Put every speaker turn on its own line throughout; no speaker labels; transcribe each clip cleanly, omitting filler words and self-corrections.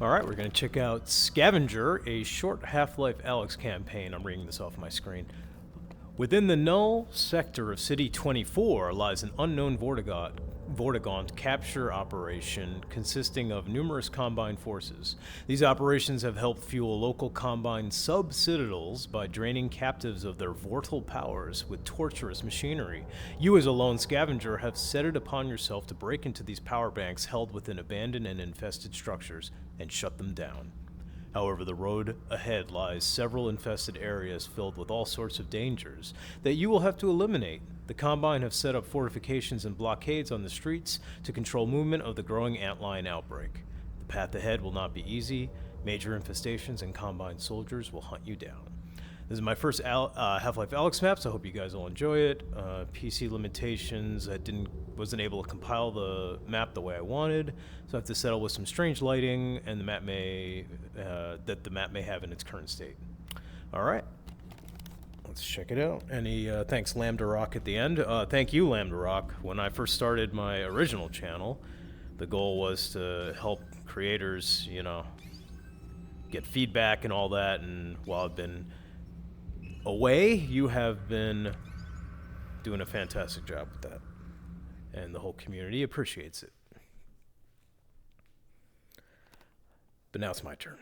Alright, we're going to check out Scavenger, a short Half-Life Alyx campaign. I'm reading this off my screen. Within the null sector of City 24 lies an unknown Vortigaunt capture operation consisting of numerous Combine forces. These operations have helped fuel local Combine sub-citadels by draining captives of their vortal powers with torturous machinery. You as a lone scavenger have set it upon yourself to break into these power banks held within abandoned and infested structures and shut them down. However, the road ahead lies several infested areas filled with all sorts of dangers that you will have to eliminate. The Combine have set up fortifications and blockades on the streets to control movement of the growing antlion outbreak. The path ahead will not be easy. Major infestations and Combine soldiers will hunt you down. This is my first Half-Life Alyx map, so I hope you guys will enjoy it. PC limitations, I wasn't able to compile the map the way I wanted, so I have to settle with some strange lighting and the map that the map may have in its current state. All right, let's check it out. Thanks Lambda Rock at the end. Thank you, Lambda Rock. When I first started my original channel, the goal was to help creators, you know, get feedback and all that. And while I've been away, you have been doing a fantastic job with that, and the whole community appreciates it. But now it's my turn.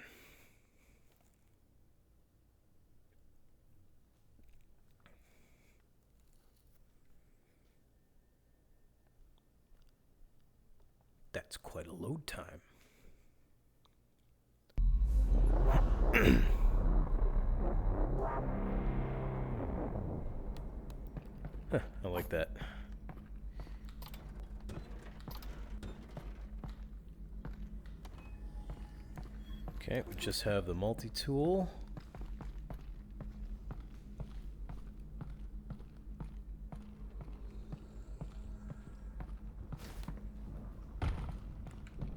That's quite a load time. I like that. Okay, we just have the multi-tool.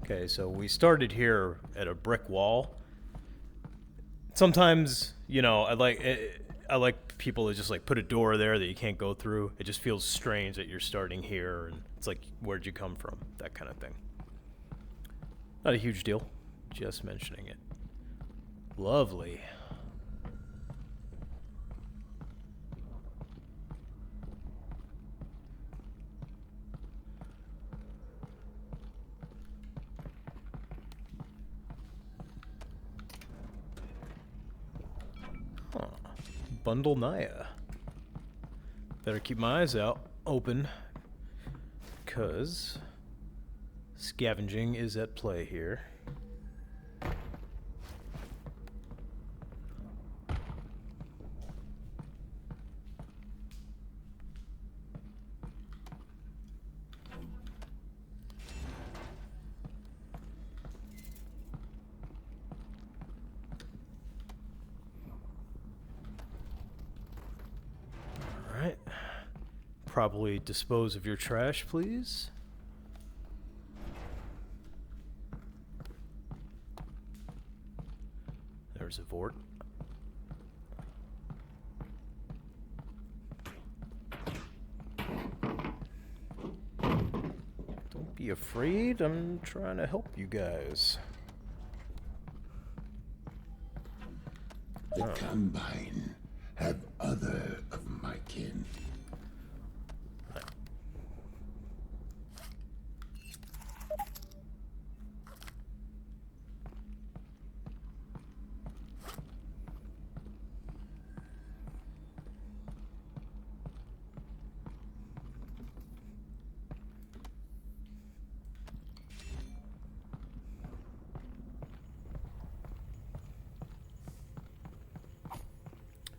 Okay, so we started here at a brick wall. Sometimes, you know, I like people to just like put a door there that you can't go through. It just feels strange that you're starting here, and it's like, where'd you come from? That kind of thing. Not a huge deal, just mentioning it. Lovely. Huh. Bundle Naya. Better keep my eyes out open, because scavenging is at play here. Probably dispose of your trash, please. There's a Vort. Don't be afraid, I'm trying to help you guys.
The Combine have other of my kin.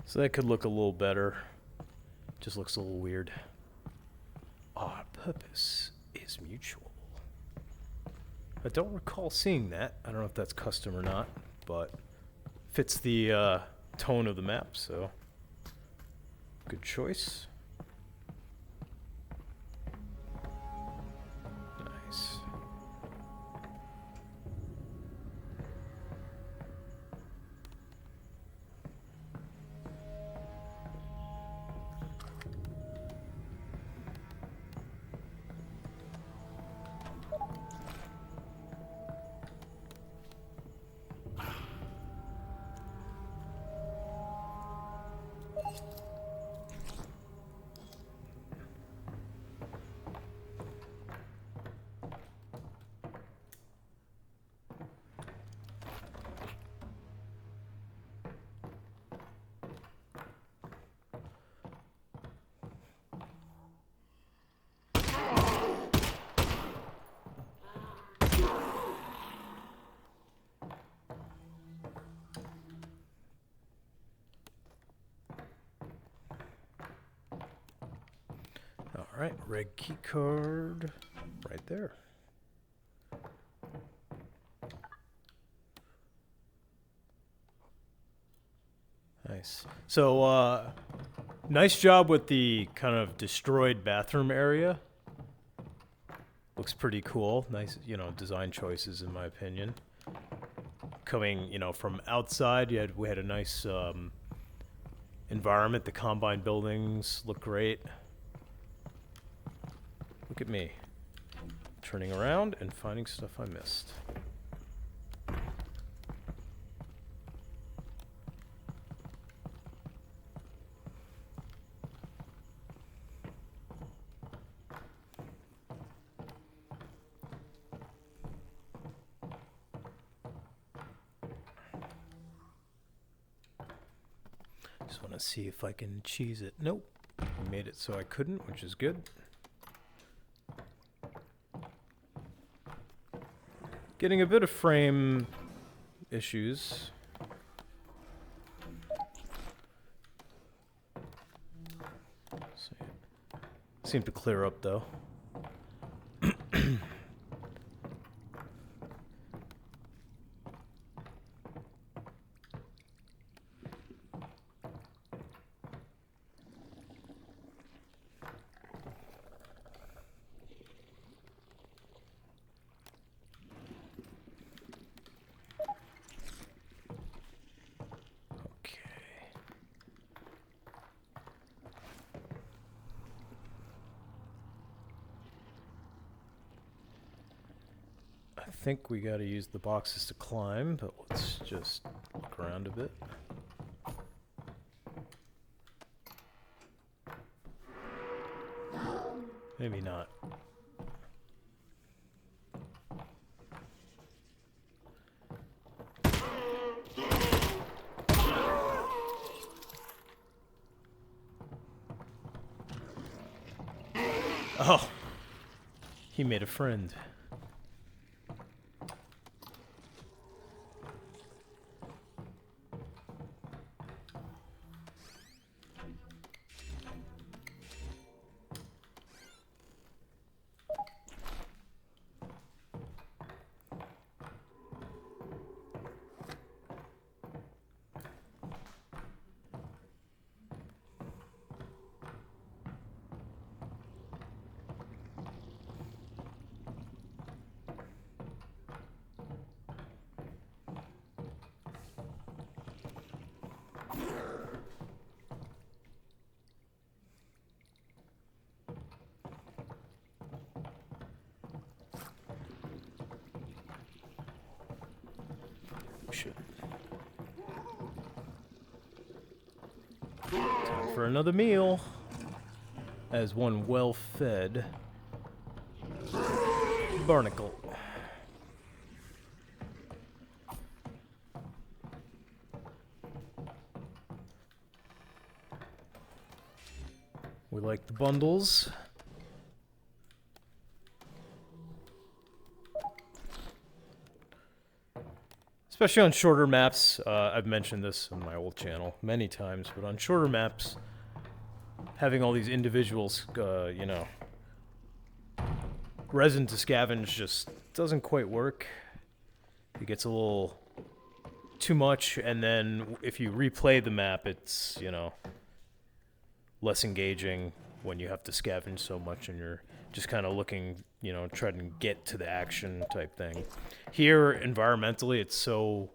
So that could look a little better. Just looks a little weird. Our purpose is mutual. I don't recall seeing that. I don't know if that's custom or not, but fits the tone of the map, so good choice. Nice. Alright, reg keycard right there. Nice. So, nice job with the kind of destroyed bathroom area. Looks pretty cool. Nice, you know, design choices in my opinion. Coming, you know, from outside, we had a nice environment. The Combine buildings look great. Look at me. Turning around and finding stuff I missed. Just want to see if I can cheese it. Nope. I made it so I couldn't, which is good. Getting a bit of frame issues. Seem to clear up though. I think we gotta use the boxes to climb, but let's just look around a bit. Maybe not. Oh! He made a friend. Time for another meal. As one well-fed barnacle. We like the bundles. Especially on shorter maps. I've mentioned this on my old channel many times, but on shorter maps, having all these individuals, you know, resin to scavenge just doesn't quite work. It gets a little too much, and then if you replay the map, it's, you know, less engaging when you have to scavenge so much and you're just kind of looking, you know, trying to get to the action type thing. Here, environmentally, it's so,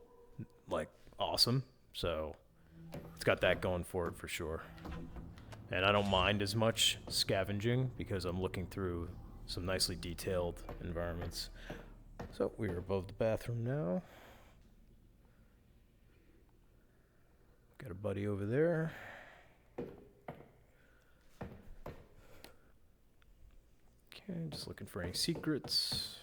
like, awesome. So, it's got that going for it for sure. And I don't mind as much scavenging because I'm looking through some nicely detailed environments. So, we're above the bathroom now. Got a buddy over there. Okay, just looking for any secrets.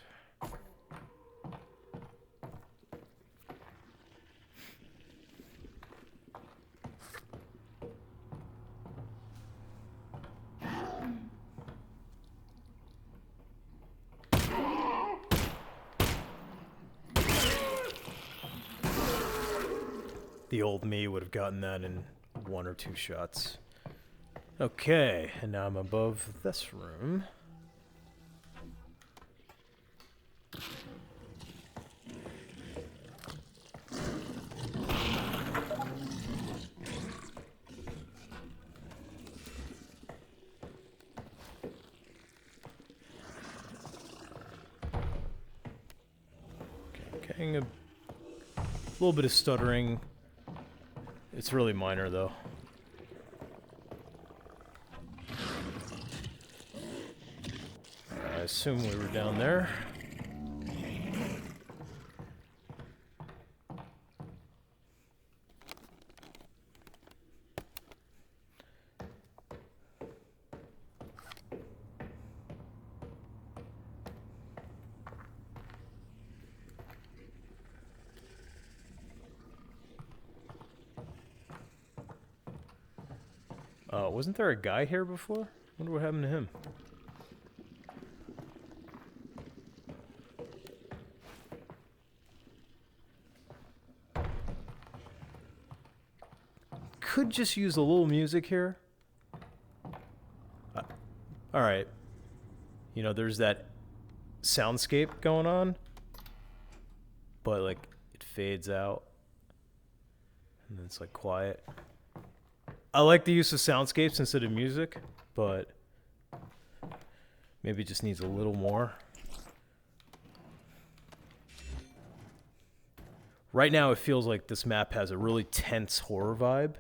The old me would have gotten that in 1 or 2 shots. Okay, and now I'm above this room. Okay, getting a little bit of stuttering. It's really minor though. I assume we were down there. Wasn't there a guy here before? Wonder what happened to him. Could just use a little music here. Alright. You know, there's that soundscape going on. But, like, it fades out. And then it's, like, quiet. I like the use of soundscapes instead of music, but maybe it just needs a little more. Right now it feels like this map has a really tense horror vibe,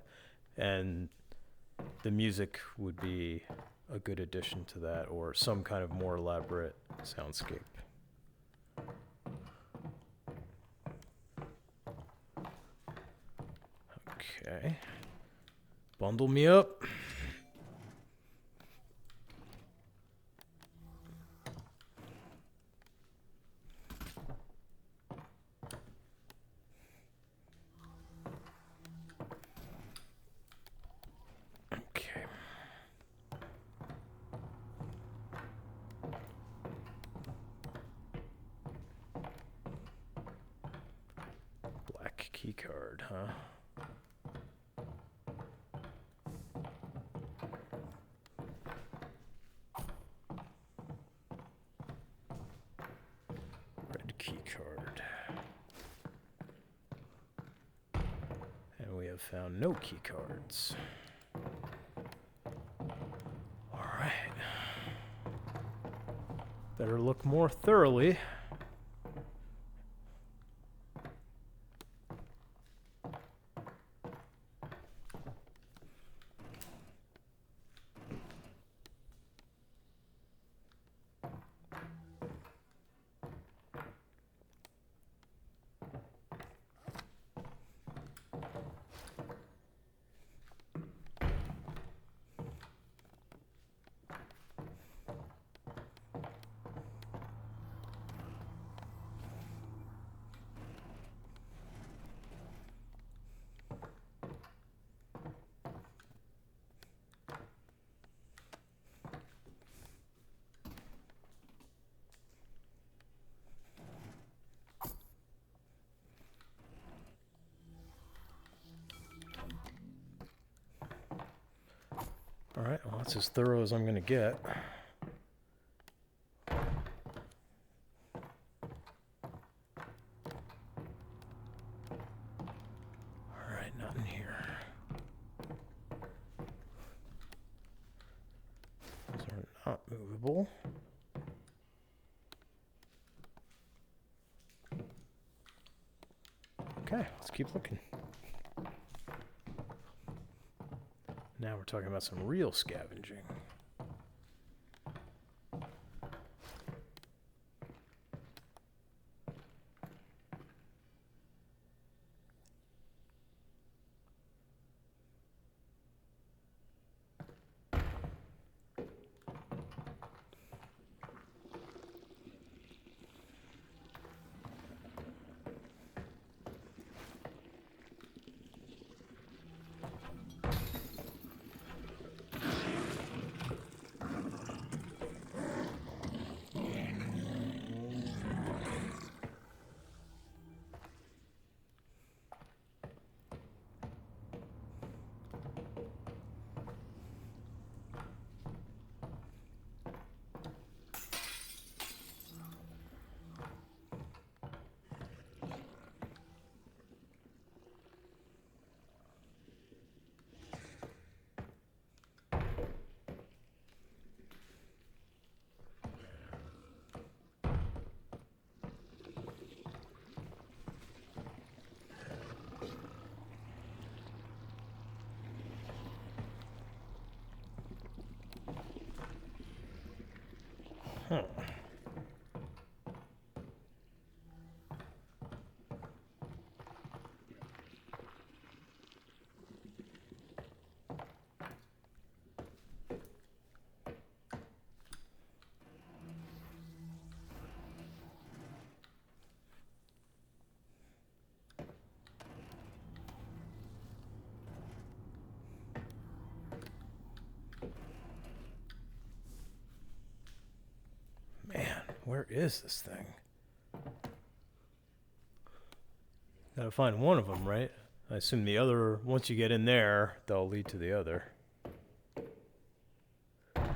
and the music would be a good addition to that, or some kind of more elaborate soundscape. Okay. Bundle me up. Okay. Black keycard, huh? Keycard. And we have found no keycards. Alright. Better look more thoroughly. Alright, well that's as thorough as I'm gonna get. Alright, nothing here. Those are not movable. Okay, let's keep looking. Now we're talking about some real scavenging. Huh. Man, where is this thing? Gotta find one of them, right? I assume the other, once you get in there, they'll lead to the other. Looks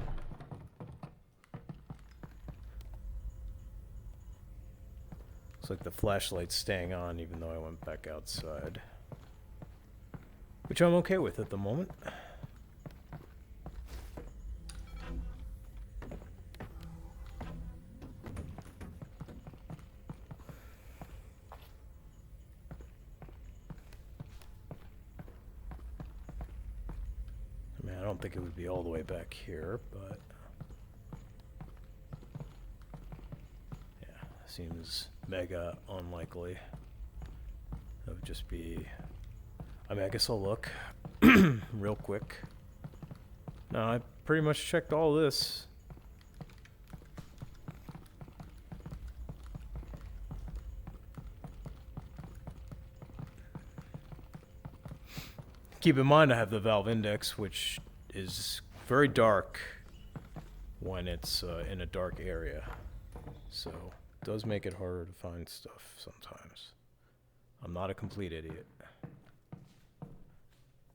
like the flashlight's staying on even though I went back outside. Which I'm okay with at the moment. I don't think it would be all the way back here, but yeah, seems mega unlikely. That would just be, I mean, I guess I'll look real quick. No, I pretty much checked all this. Keep in mind I have the valve index, which is very dark when it's in a dark area. So it does make it harder to find stuff sometimes. I'm not a complete idiot.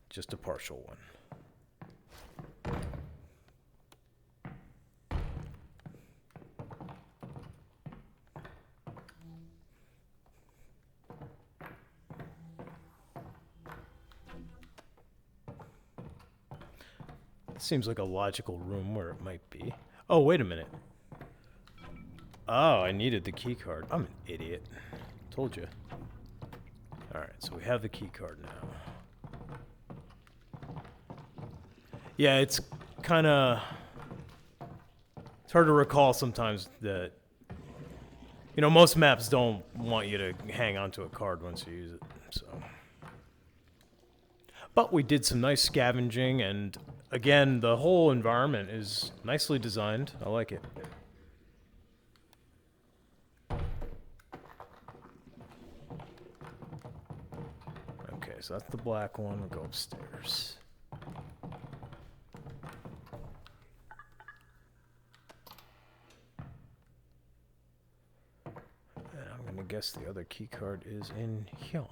Just a partial one. Seems like a logical room where it might be. Oh, wait a minute. Oh, I needed the key card. I'm an idiot. Told you. Alright, so we have the key card now. Yeah, it's kind of... It's hard to recall sometimes that... You know, most maps don't want you to hang onto a card once you use it, so... But we did some nice scavenging, and again, the whole environment is nicely designed. I like it. Okay, so that's the black one. We'll go upstairs. And I'm gonna guess the other key card is in here.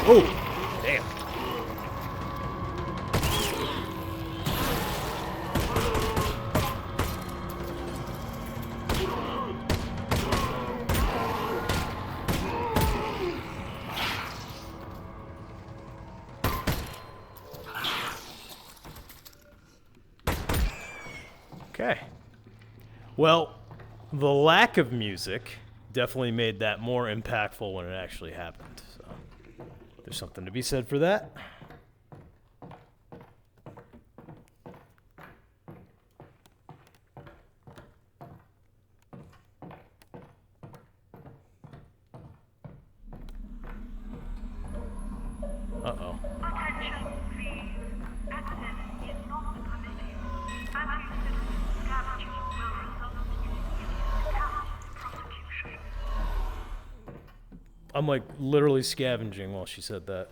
Oh, damn. Okay. Well, the lack of music definitely made that more impactful when it actually happened. So there's something to be said for that. Uh-oh.
Attention, please. Access is not permitted. Unnecessary scavenging will result in immediate capital prosecution.
I'm like literally scavenging while she said that.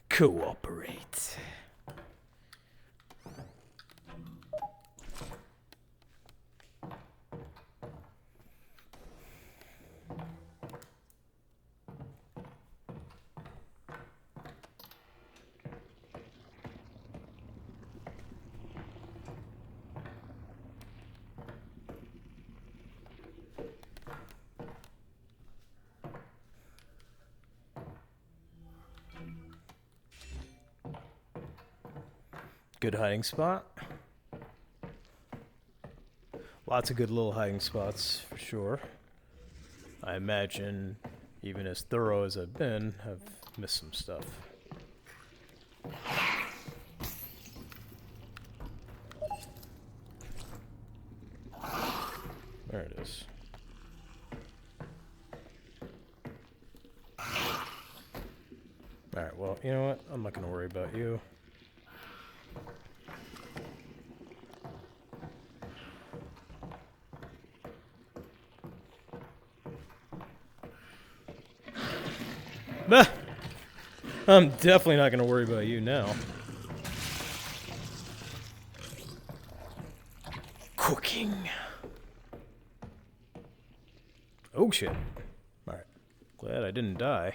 Cooperate. Good hiding spot. Lots of good little hiding spots, for sure. I imagine, even as thorough as I've been, I've missed some stuff. There it is. Alright, well, you know what? I'm not going to worry about you. Bah! I'm definitely not going to worry about you now. Cooking. Oh shit. Alright. Glad I didn't die.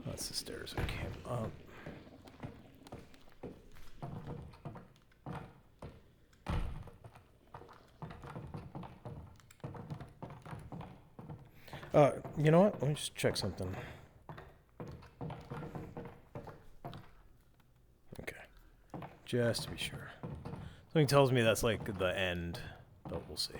That's the stairs I came up. You know what? Let me just check something. Okay. Just to be sure. Something tells me that's like the end, but we'll see.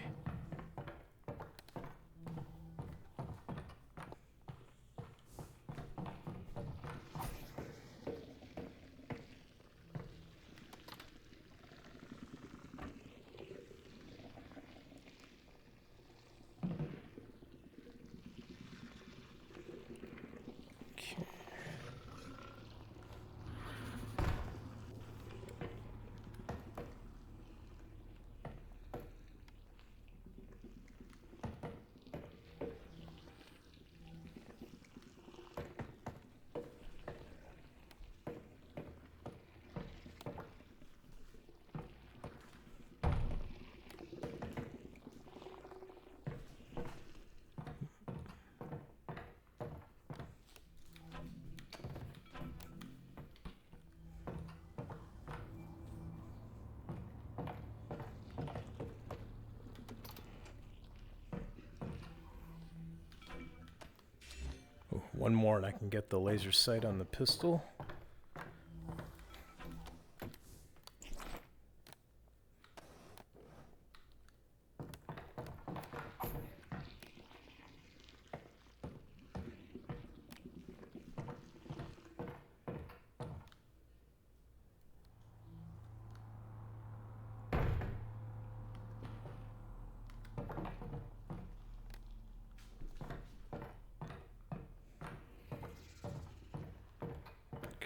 One more and I can get the laser sight on the pistol.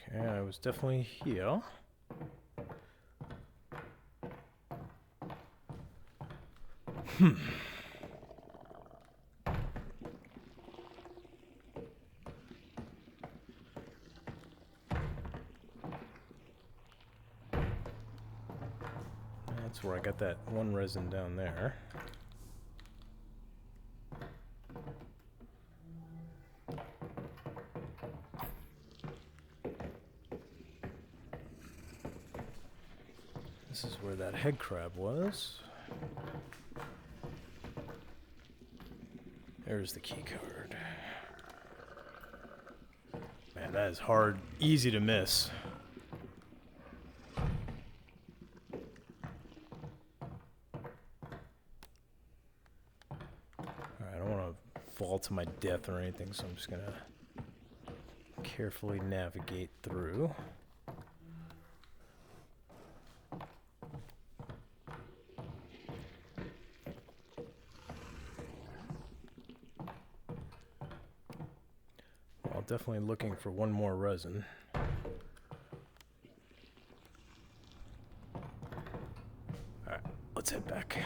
Okay, I was definitely here. That's where I got that one resin down there. This is where that head crab was. There's the key card. Man, that is hard, easy to miss. Alright, I don't want to fall to my death or anything, so I'm just gonna carefully navigate through. Definitely looking for one more resin. Alright, let's head back.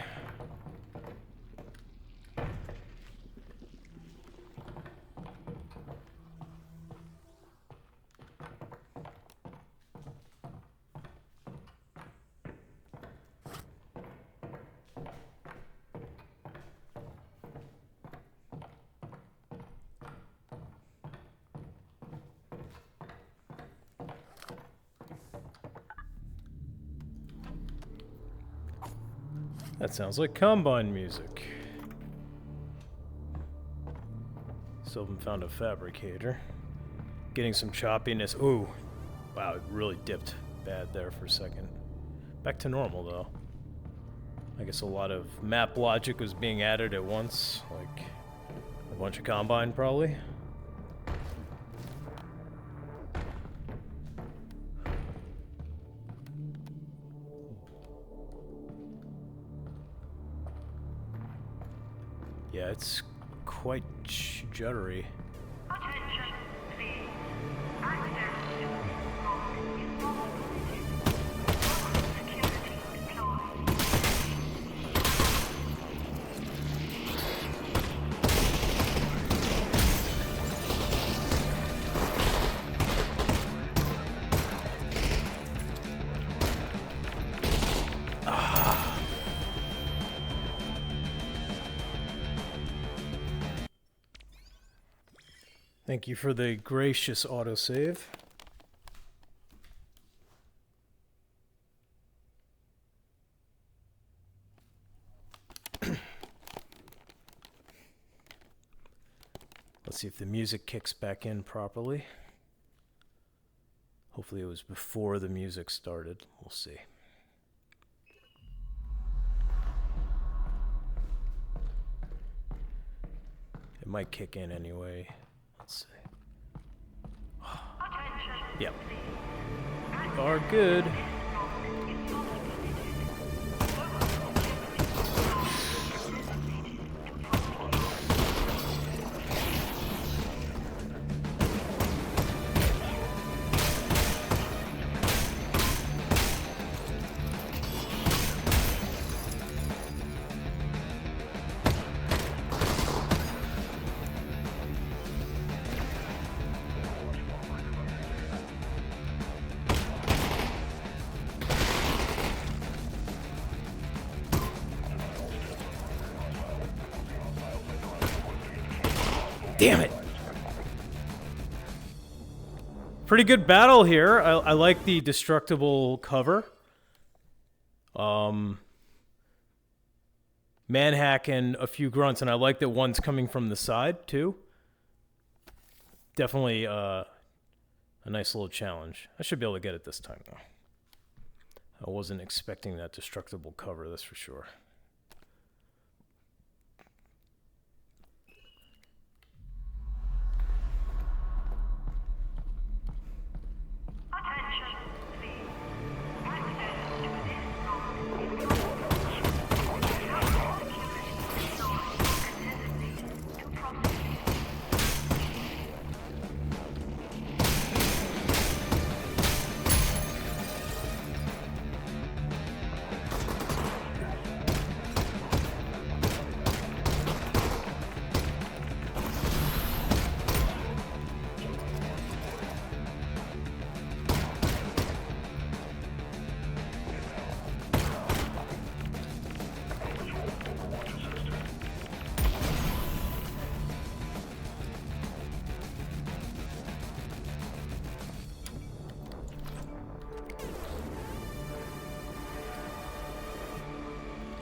That sounds like Combine music. Still haven't found a fabricator. Getting some choppiness. Ooh. Wow, it really dipped bad there for a second. Back to normal, though. I guess a lot of map logic was being added at once. Like, a bunch of Combine, probably. Yeah, it's quite juddery.
Attention, please. Access to this block is not permitted. Security deployed.
Thank you for the gracious autosave. Let's see if the music kicks back in properly. Hopefully it was before the music started. We'll see. It might kick in anyway. Let's see. Yep. Are good. Damn it! Pretty good battle here. I like the destructible cover. Manhack and a few grunts, and I like that one's coming from the side too. Definitely a nice little challenge. I should be able to get it this time though. I wasn't expecting that destructible cover, that's for sure.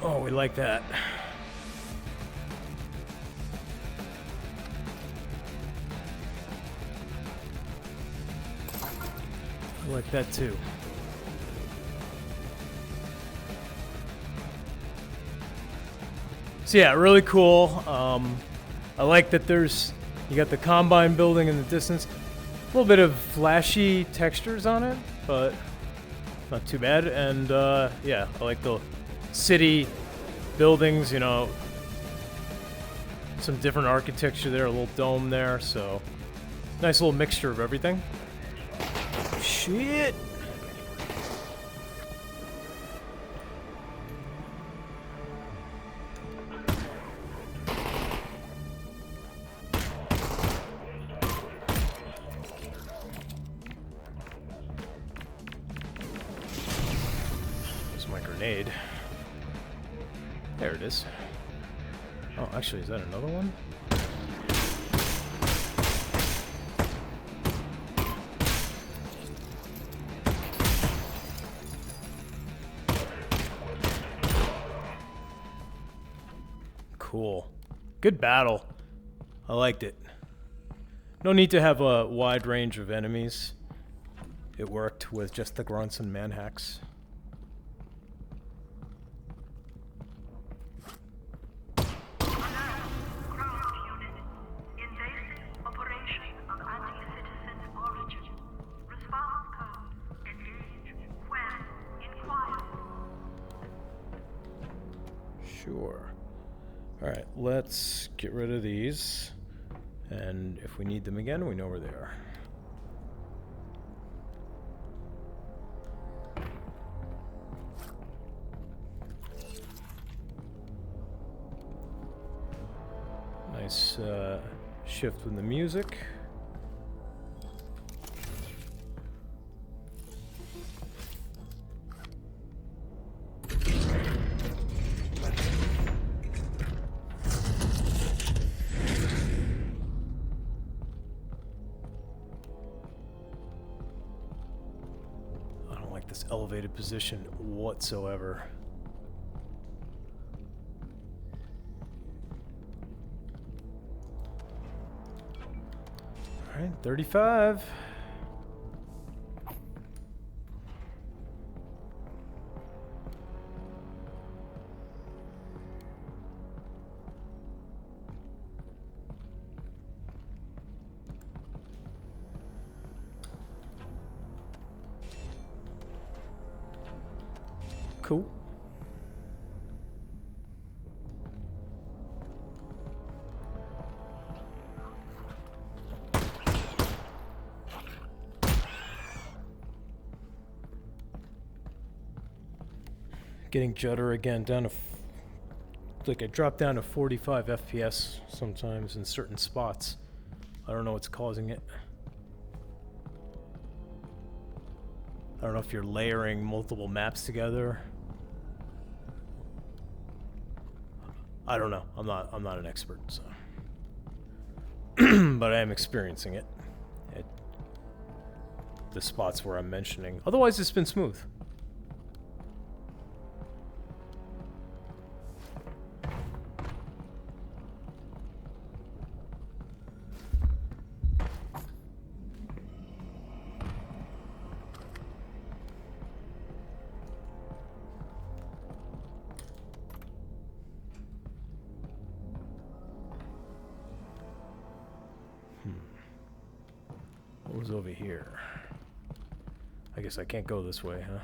Oh, we like that. I like that too. So yeah, really cool. I like that you got the Combine building in the distance. A little bit of flashy textures on it, but not too bad. And yeah, I like the city buildings, you know, some different architecture there, a little dome there, so nice little mixture of everything. Shit! There's my grenade. There it is. Oh, actually, is that another one? Cool. Good battle. I liked it. No need to have a wide range of enemies. It worked with just the grunts and manhacks. Sure. Alright, let's get rid of these. And if we need them again, we know where they are. Nice shift with the music. This elevated position whatsoever. All right, 35. Cool. Getting judder again down to like I drop down to 45 FPS sometimes in certain spots. I don't know what's causing it. I don't know if you're layering multiple maps together. I don't know. I'm not an expert, so. But I am experiencing it at the spots where I'm mentioning. Otherwise, it's been smooth. What was over here? I guess I can't go this way, huh?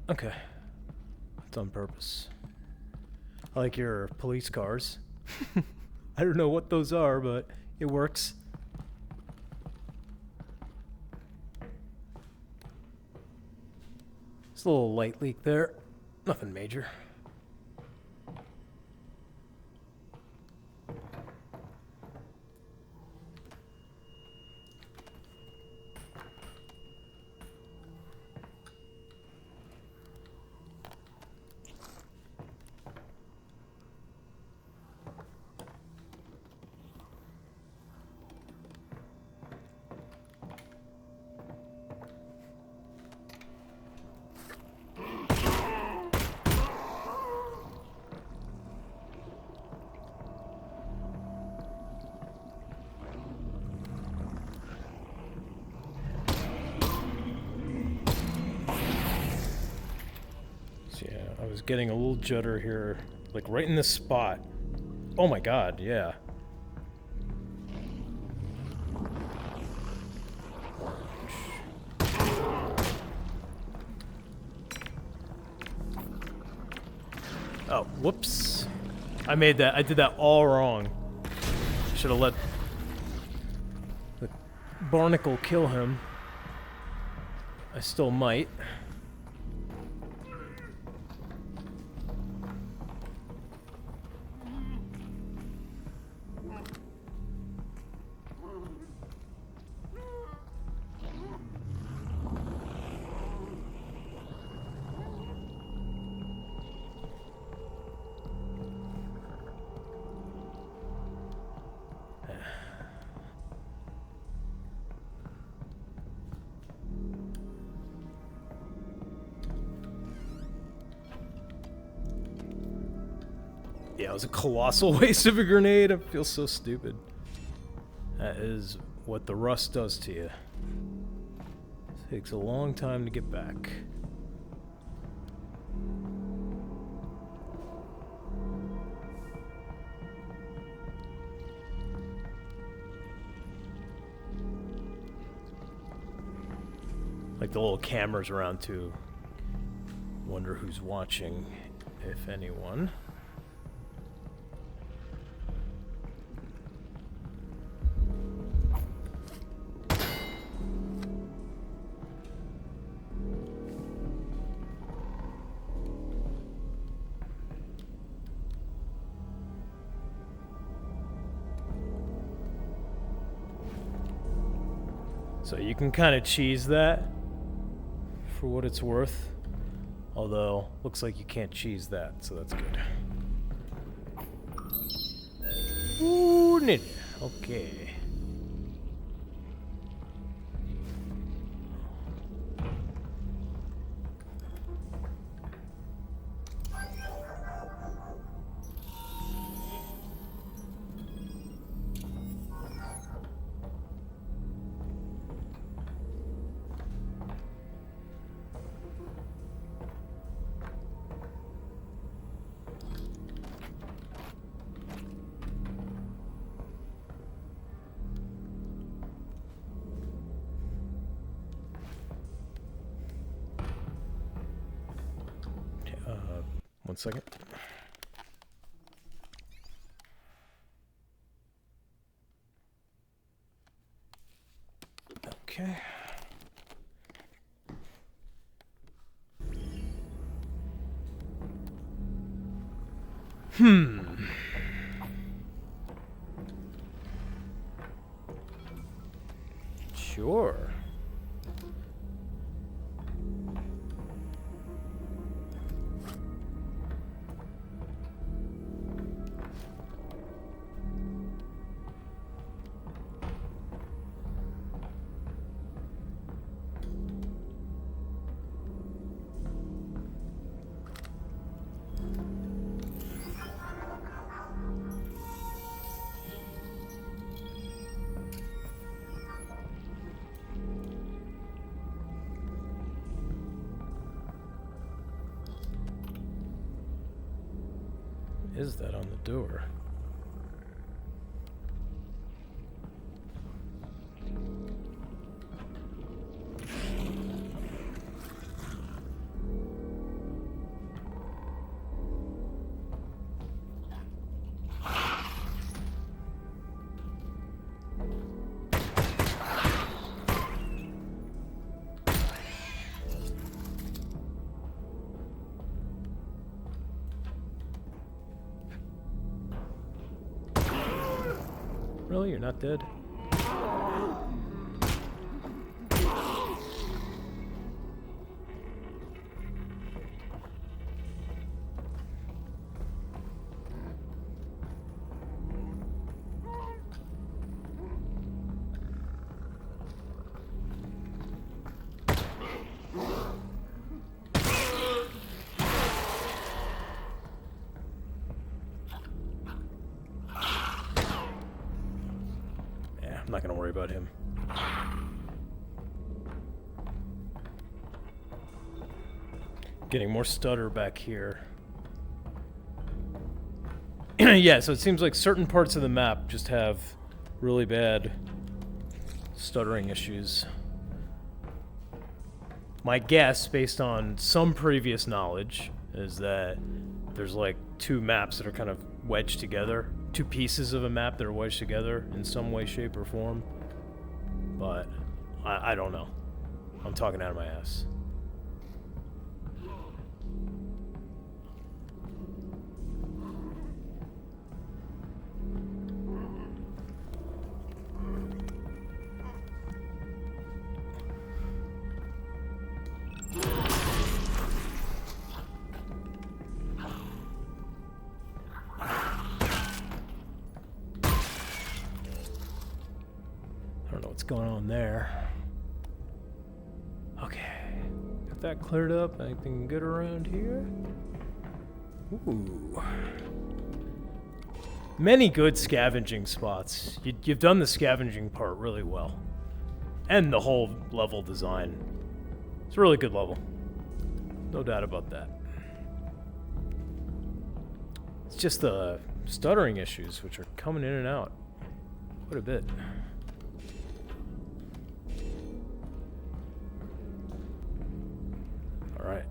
Okay. That's on purpose. I like your police cars. I don't know what those are, but it works. There's a little light leak there. Nothing major. I was getting a little judder here, like right in this spot. Oh my god, yeah. Oh, whoops. I did that all wrong. Should have let the barnacle kill him. I still might. Yeah, it was a colossal waste of a grenade. I feel so stupid. That is what the rust does to you. Takes a long time to get back. Like the little cameras around too. Wonder who's watching, if anyone. So you can kind of cheese that for what it's worth. Although, looks like you can't cheese that, so that's good. Ooh, ninja. Okay. One second. Okay. Sure. Is that on the door? Really? You're not dead? I'm not gonna worry about him. Getting more stutter back here. Yeah, so it seems like certain parts of the map just have really bad stuttering issues. My guess, based on some previous knowledge, is that there's like two maps that are kind of wedged together. Two pieces of a map that are wedged together in some way, shape, or form. But I don't know. I'm talking out of my ass. Going on there. Okay, got that cleared up. Anything good around here? Ooh, Many good scavenging spots. You've done the scavenging part really well. And the whole level design. It's a really good level. No doubt about that. It's just the stuttering issues, which are coming in and out quite a bit. All right.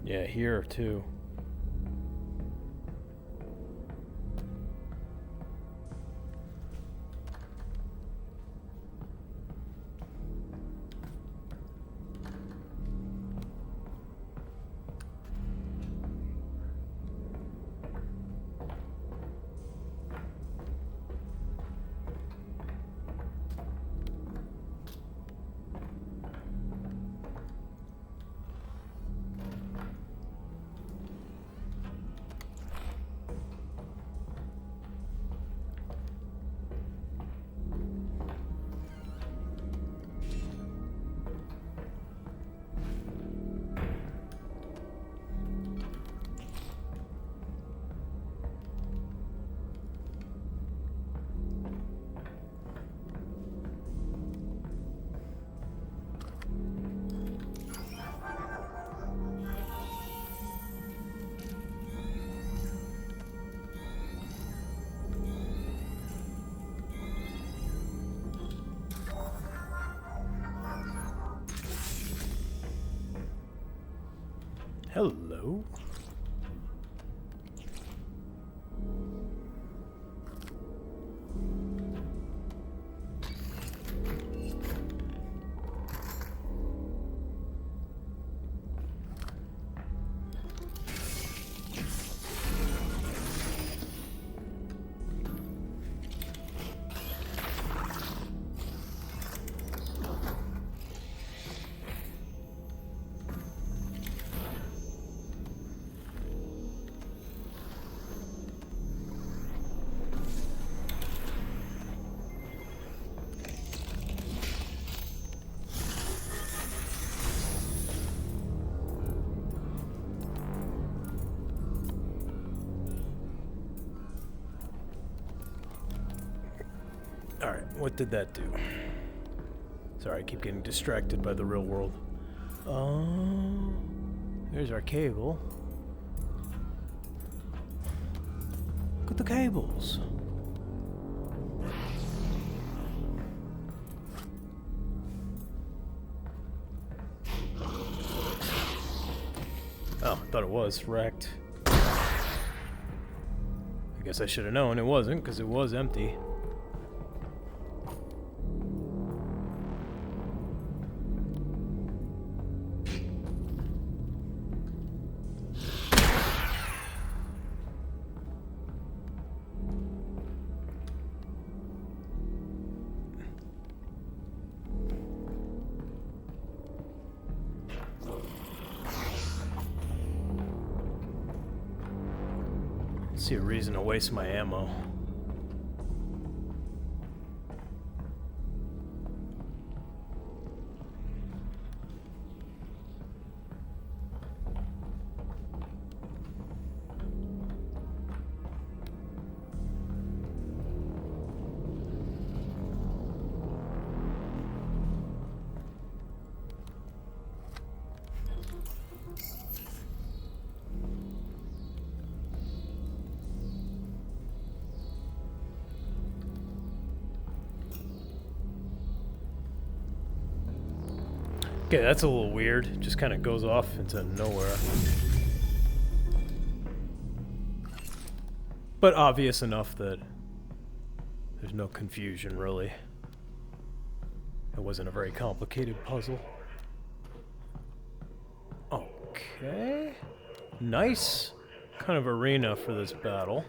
Yeah, here too. Hello. Alright, what did that do? Sorry, I keep getting distracted by the real world. Oh, there's our cable. Look at the cables. Oh, I thought it was wrecked. I guess I should have known it wasn't, because it was empty. See a reason to waste my ammo. Okay, that's a little weird. It just kind of goes off into nowhere. But obvious enough that there's no confusion, really. It wasn't a very complicated puzzle. Okay. Nice kind of arena for this battle.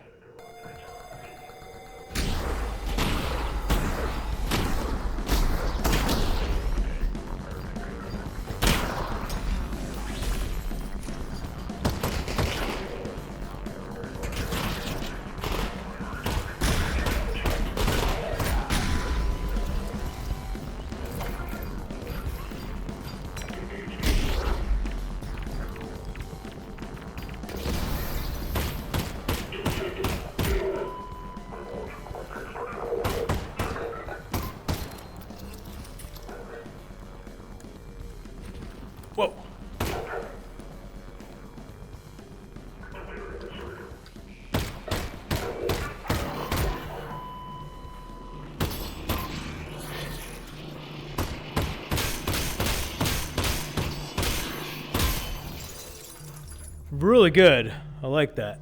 Really good. I like that.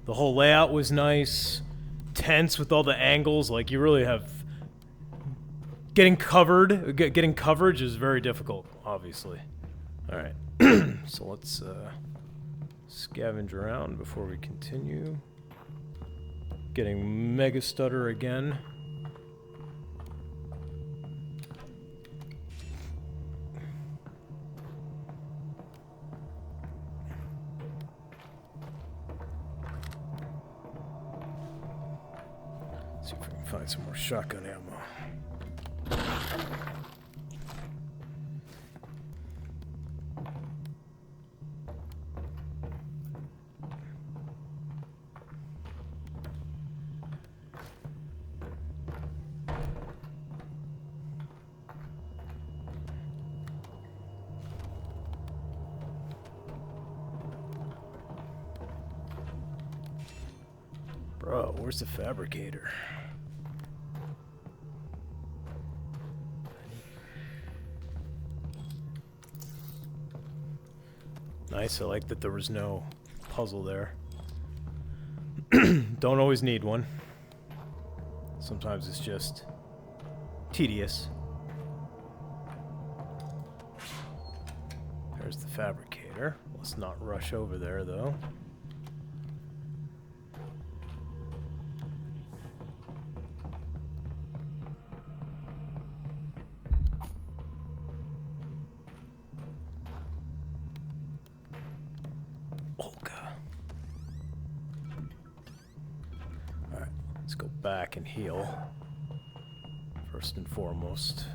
The whole layout was nice. Tense with all the angles. Like, you really have... Getting coverage is very difficult, obviously. Alright. So let's scavenge around before we continue. Getting mega stutter again. See if we can find some more shotgun ammo. Bro, where's the fabricator? Nice, I like that there was no puzzle there. Don't always need one. Sometimes it's just tedious. There's the fabricator. Let's not rush over there, though. Let's go back and heal, first and foremost.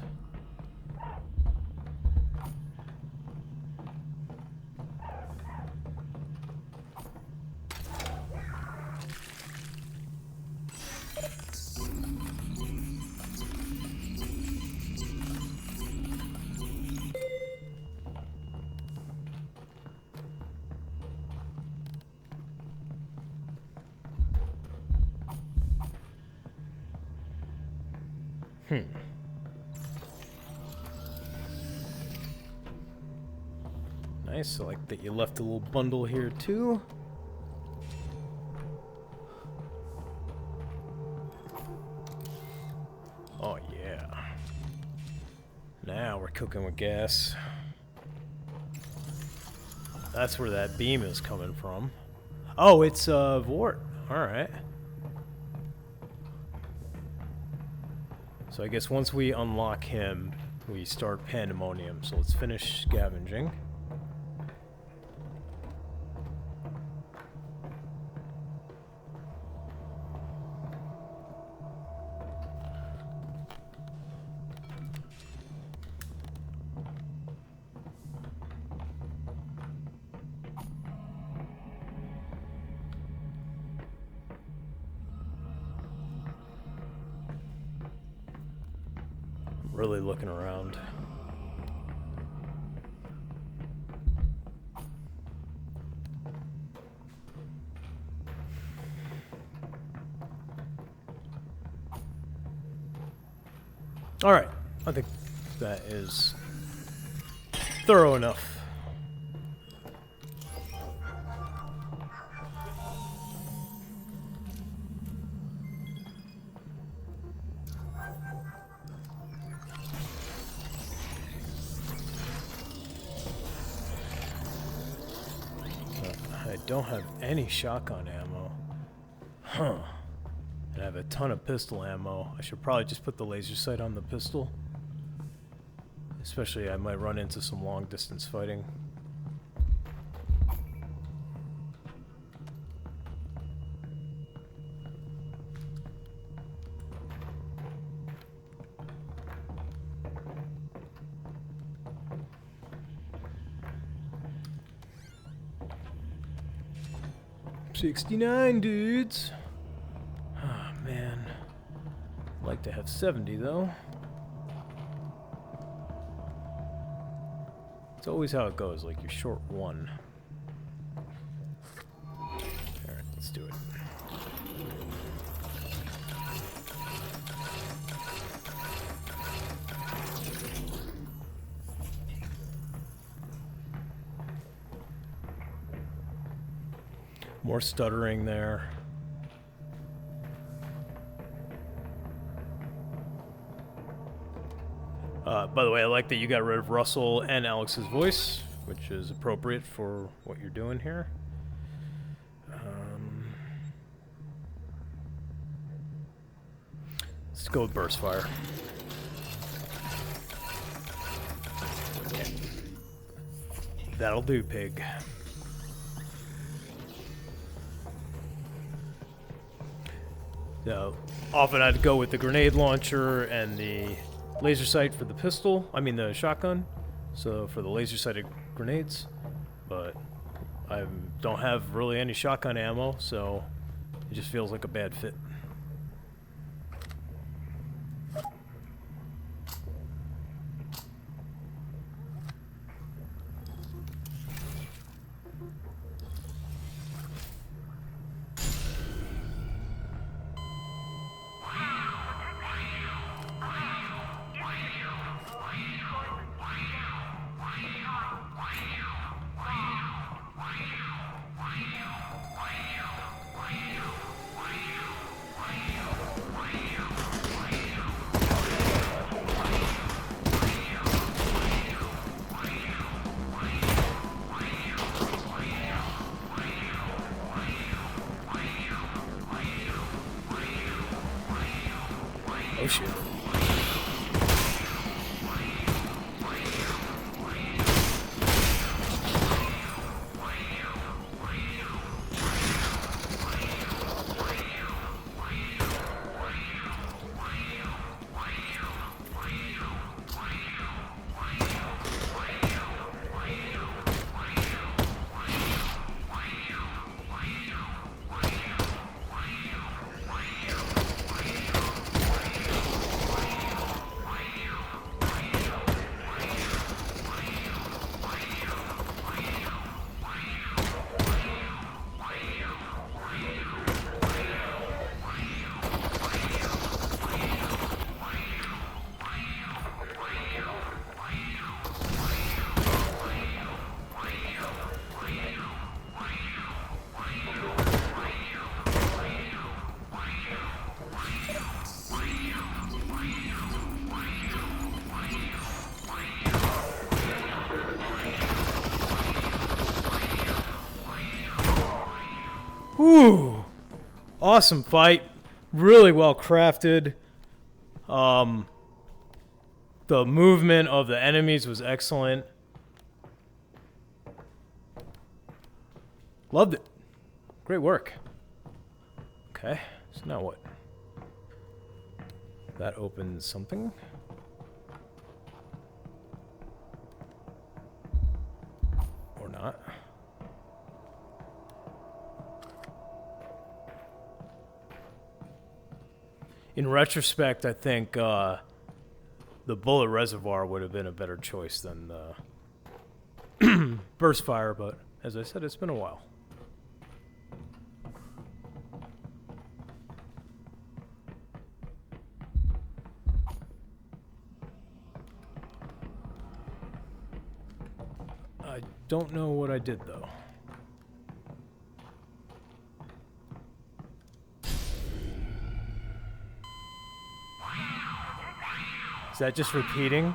Nice, I like that you left a little bundle here too. Oh yeah. Now we're cooking with gas. That's where that beam is coming from. Oh, it's Vort. Alright. So I guess once we unlock him, we start Pandemonium. So let's finish scavenging. Really looking around. All right, I think that is thorough enough. I don't have any shotgun ammo. Huh. And I have a ton of pistol ammo. I should probably just put the laser sight on the pistol. Especially I might run into some long distance fighting. $69, dudes. Oh, man. I'd like to have 70, though. It's always how it goes, like you're short one. Alright, let's do it. More stuttering there. By the way, I like that you got rid of Russell and Alex's voice, which is appropriate for what you're doing here. Let's go with Burst Fire. That'll do, pig. So, often I'd go with the grenade launcher and the laser sight for the pistol. I mean the shotgun. So for the laser sighted grenades. But I don't have really any shotgun ammo, so it just feels like a bad fit. Oh shit. Whew. Awesome fight. Really well crafted. The movement of the enemies was excellent. Loved it. Great work. Okay, so now what? That opens something. Or not. In retrospect, I think the bullet reservoir would have been a better choice than the burst fire, but as I said, it's been a while. I don't know what I did, though. Is that just repeating?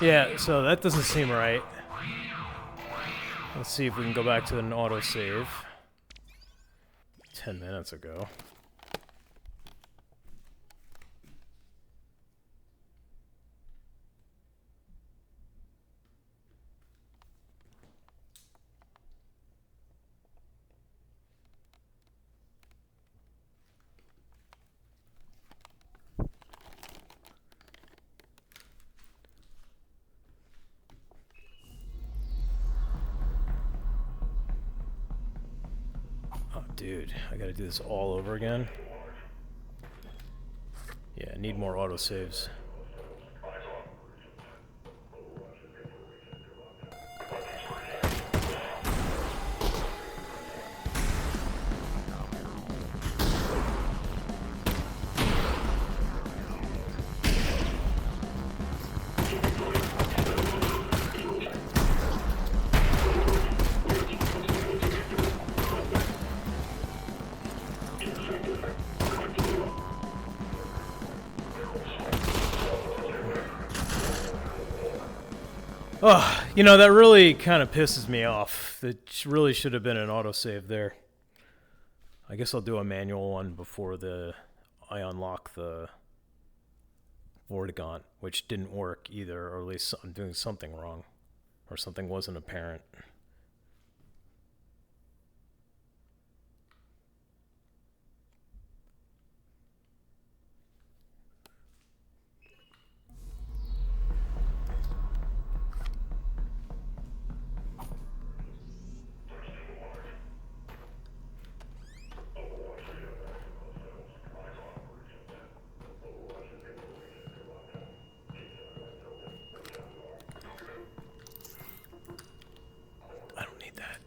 Yeah, so that doesn't seem right. Let's see if we can go back to an autosave. 10 minutes ago. Dude, I gotta do this all over again. Yeah, I need more autosaves. Oh, you know, that really kind of pisses me off. It really should have been an autosave there. I guess I'll do a manual one before I unlock the Vortigaunt, which didn't work either, or at least I'm doing something wrong, or something wasn't apparent. I don't need that.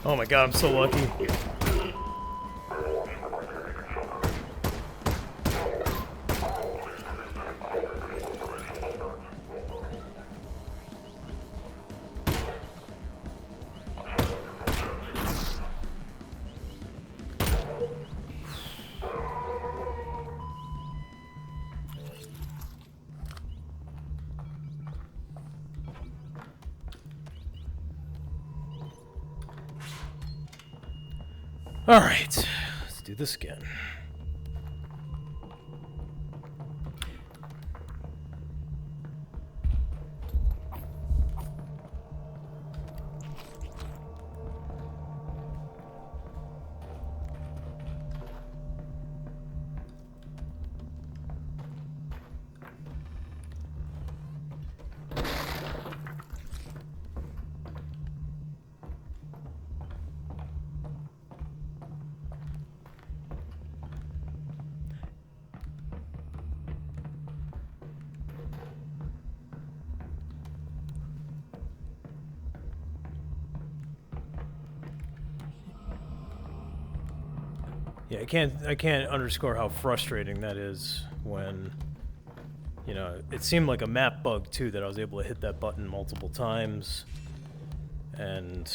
Oh my god, I'm so lucky. All right, let's do this again. Yeah, I can't underscore how frustrating that is when, you know, it seemed like a map bug too, that I was able to hit that button multiple times, and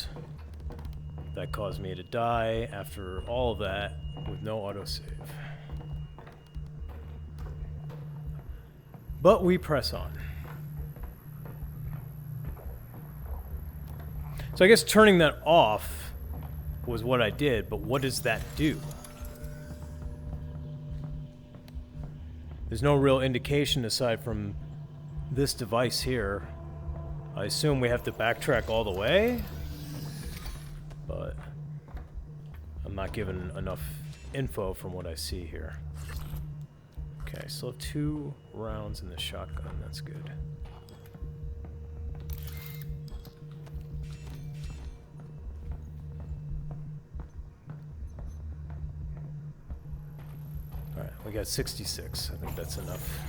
that caused me to die after all of that with no autosave. But we press on. So I guess turning that off was what I did, but what does that do? There's no real indication aside from this device here. I assume we have to backtrack all the way, but I'm not given enough info from what I see here. Okay, still have 2 rounds in the shotgun, that's good. Alright, we got 66. I think that's enough.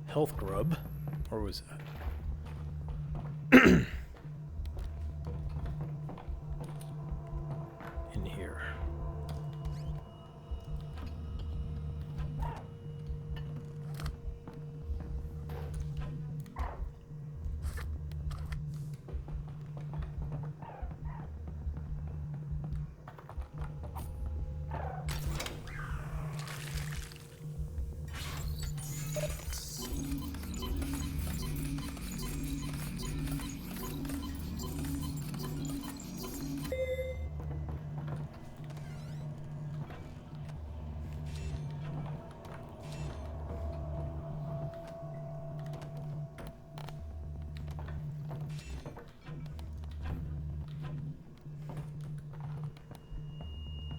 Health grub, or was that in here?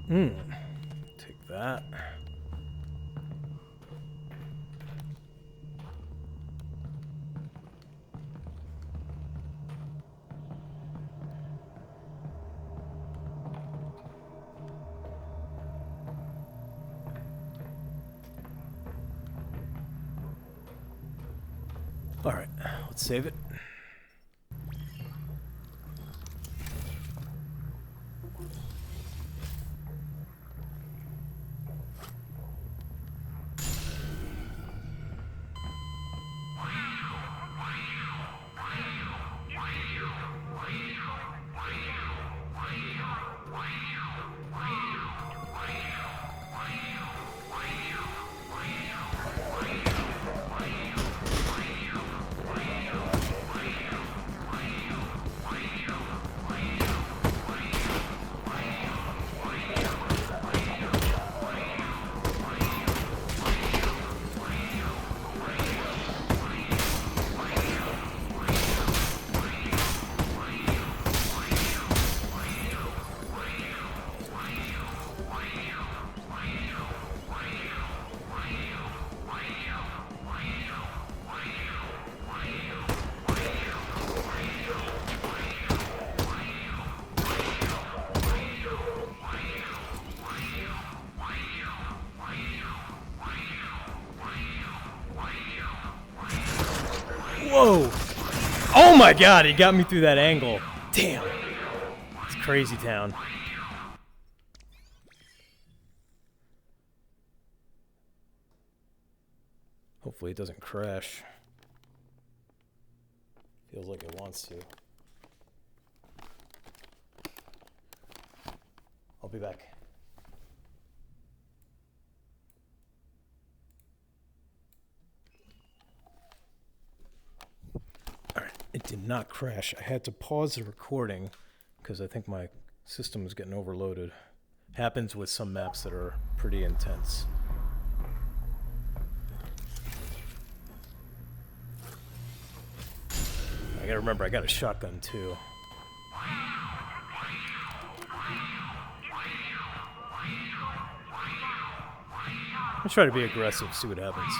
Take that. All right, let's save it. Whoa! Oh my god, he got me through that angle. Damn. It's crazy town. Hopefully it doesn't crash. Feels like it wants to. I'll be back. It did not crash. I had to pause the recording because I think my system was getting overloaded. Happens with some maps that are pretty intense. I gotta remember, I got a shotgun too. I'll try to be aggressive, see what happens.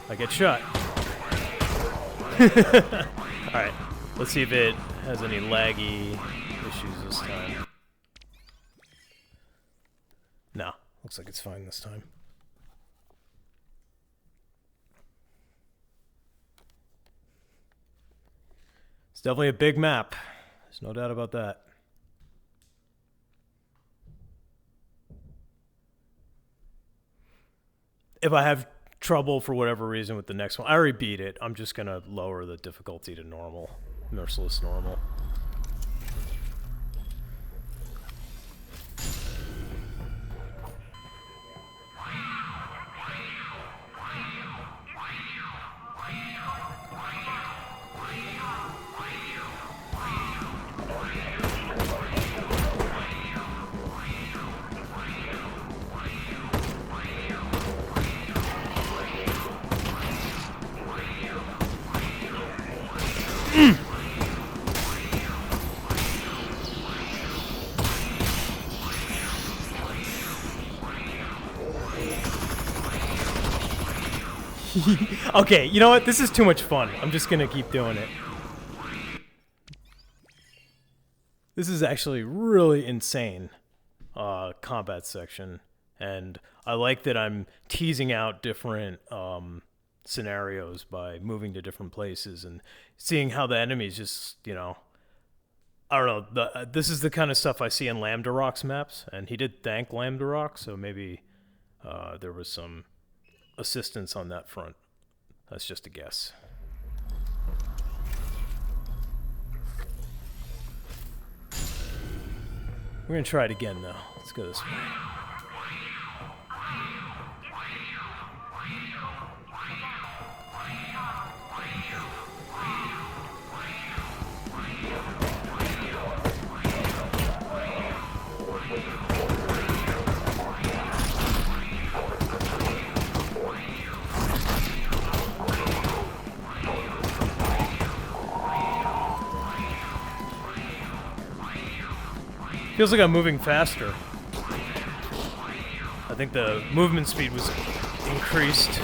I get shot. Alright, let's see if it has any laggy issues this time. No, looks like it's fine this time. It's definitely a big map. There's no doubt about that. If I have trouble for whatever reason with the next one, I already beat it. I'm just gonna lower the difficulty to normal, merciless normal. Okay, you know what? This is too much fun. I'm just gonna keep doing it. This is actually really insane combat section, and I like that I'm teasing out different scenarios by moving to different places and seeing how the enemies just, you know, I don't know. This is the kind of stuff I see in Lambda Rock's maps, and he did thank Lambda Rock, so maybe there was some assistance on that front. That's just a guess. We're gonna try it again though. Let's go this way. Feels like I'm moving faster. I think the movement speed was increased.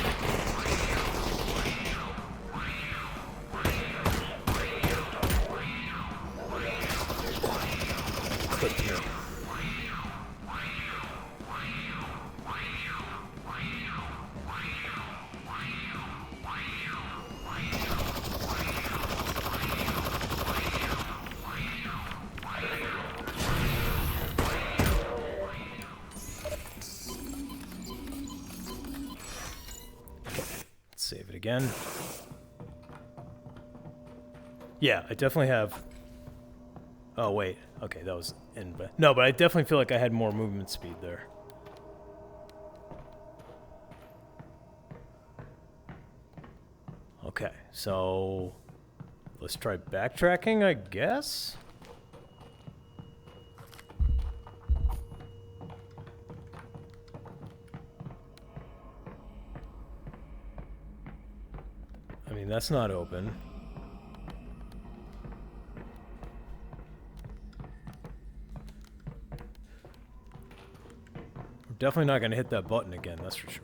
Clip here. Save it again. Yeah, I definitely have... Oh, wait. Okay, that was in... No, but I definitely feel like I had more movement speed there. Okay, so... Let's try backtracking, I guess? I mean, that's not open. We're definitely not going to hit that button again, that's for sure.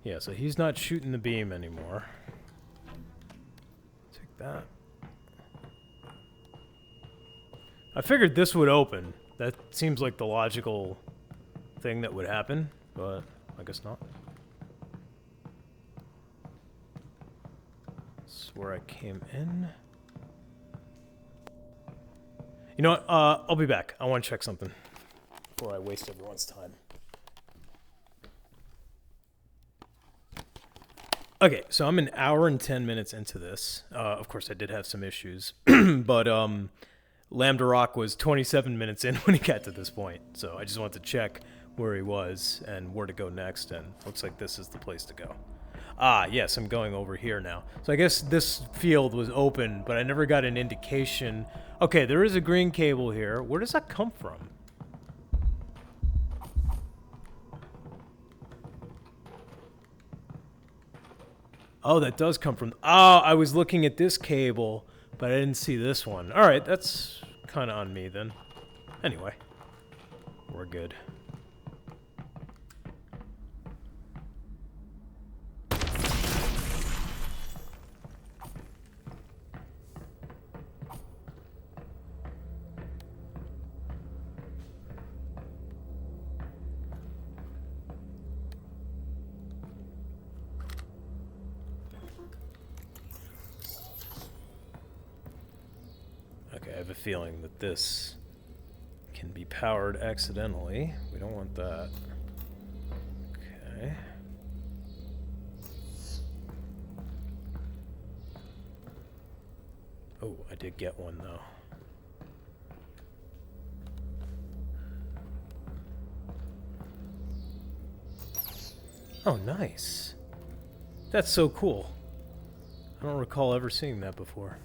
Yeah, so he's not shooting the beam anymore. Take that. I figured this would open. That seems like the logical thing that would happen, but I guess not. Where I came in. You know what? I'll be back. I want to check something before I waste everyone's time. Okay, so I'm an hour and 10 minutes into this. Of course, I did have some issues, but Lambda Rock was 27 minutes in when he got to this point. So I just wanted to check where he was and where to go next, and looks like this is the place to go. Ah, yes, I'm going over here now. So I guess this field was open, but I never got an indication. Okay, there is a green cable here. Where does that come from? Oh, that does come from... Oh, I was looking at this cable, but I didn't see this one. All right, that's kind of on me then. Anyway, we're good. Okay, I have a feeling that this can be powered accidentally. We don't want that. Okay. Oh, I did get one though. Oh, nice. That's so cool. I don't recall ever seeing that before.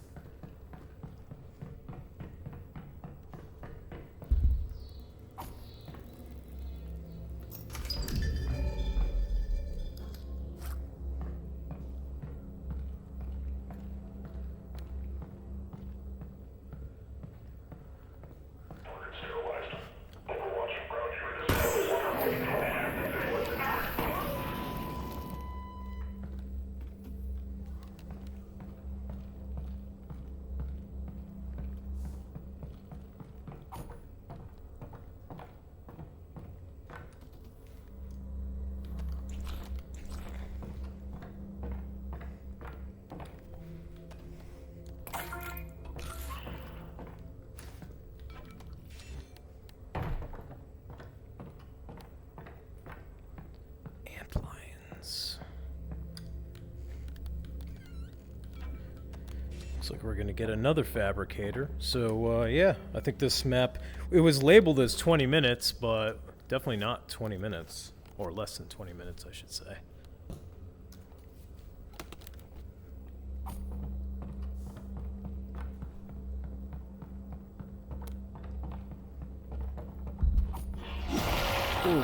Looks like we're gonna get another fabricator. So yeah, I think this map, it was labeled as 20 minutes, but definitely not 20 minutes, or less than 20 minutes, I should say. Ooh.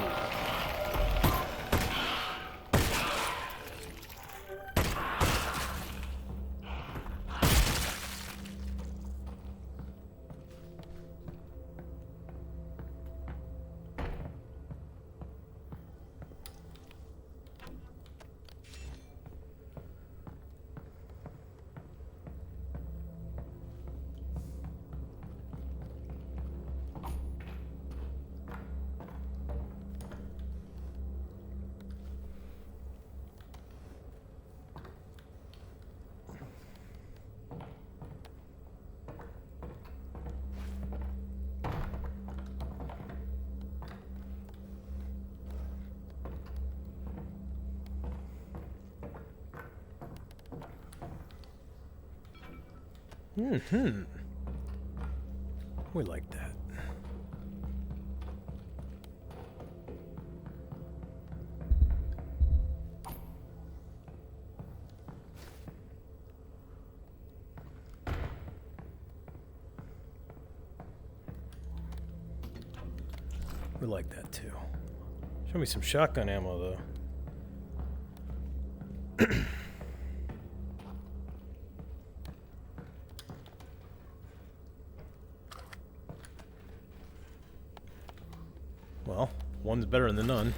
We like that. We like that too. Show me some shotgun ammo though. Well, one's better than none.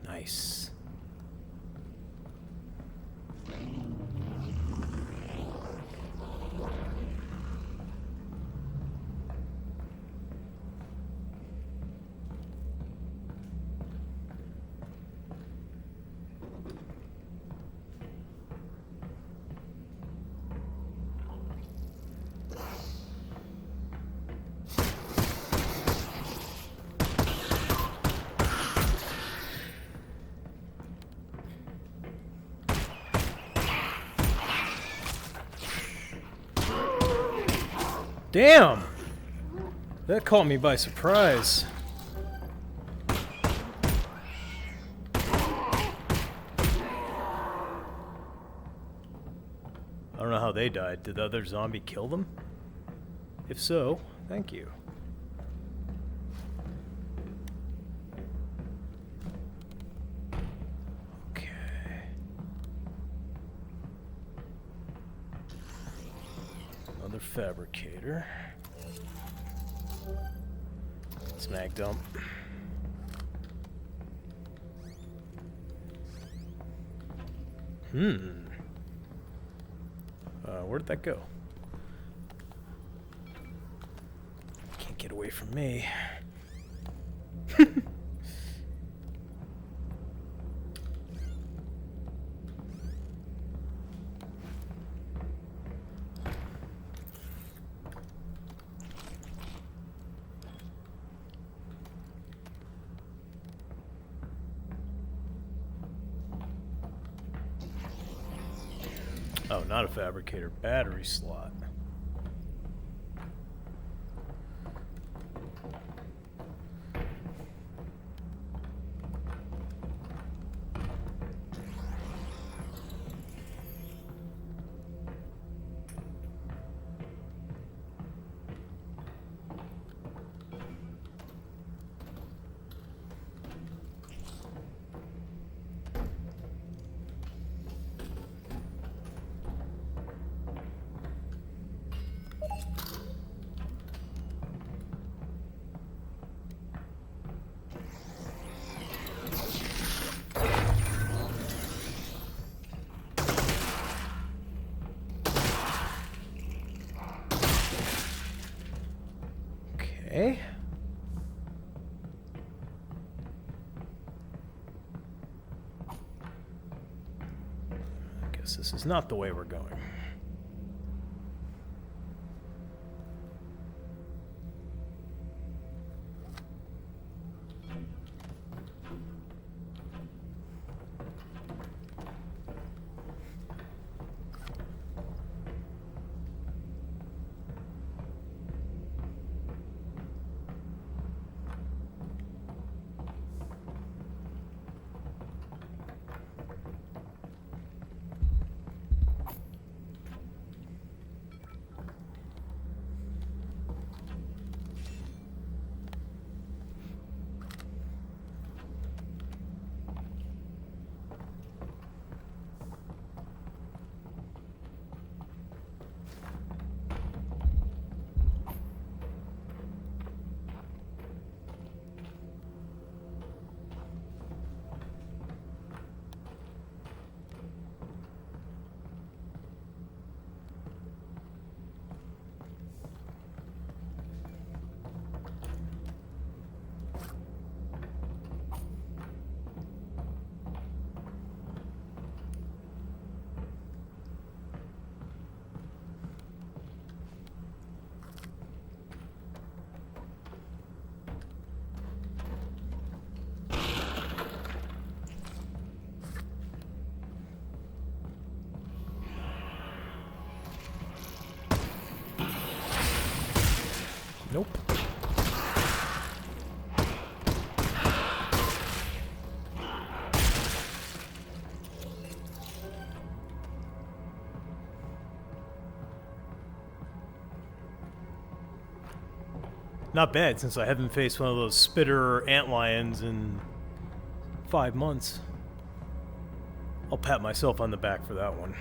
Nice. Damn! That caught me by surprise. I don't know how they died. Did the other zombie kill them? If so, thank you. Okay. Another fabricator. Snag dump. Where'd that go? Can't get away from me. Oh, not a fabricator, battery slot. Okay. I guess this is not the way we're going. Not bad, since I haven't faced one of those spitter antlions in 5 months. I'll pat myself on the back for that one.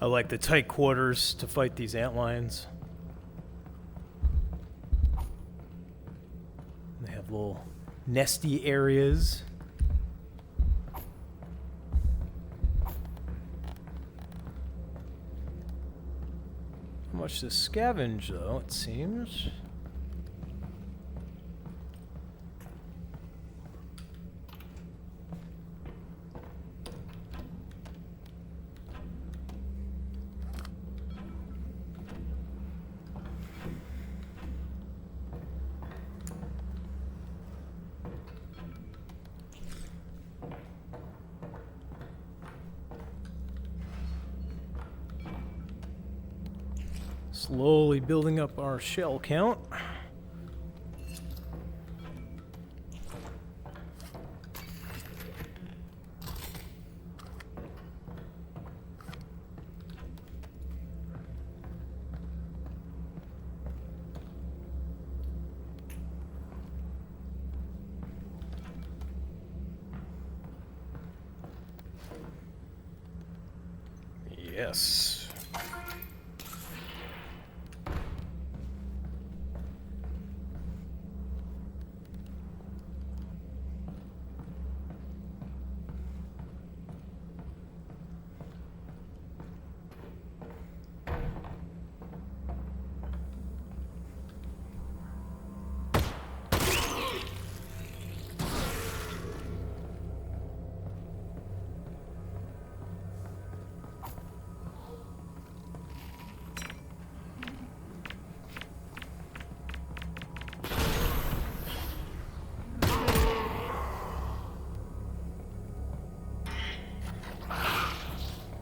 I like the tight quarters to fight these antlions. They have little nesty areas. How much to scavenge, though, it seems. Slowly building up our shell count. Yes.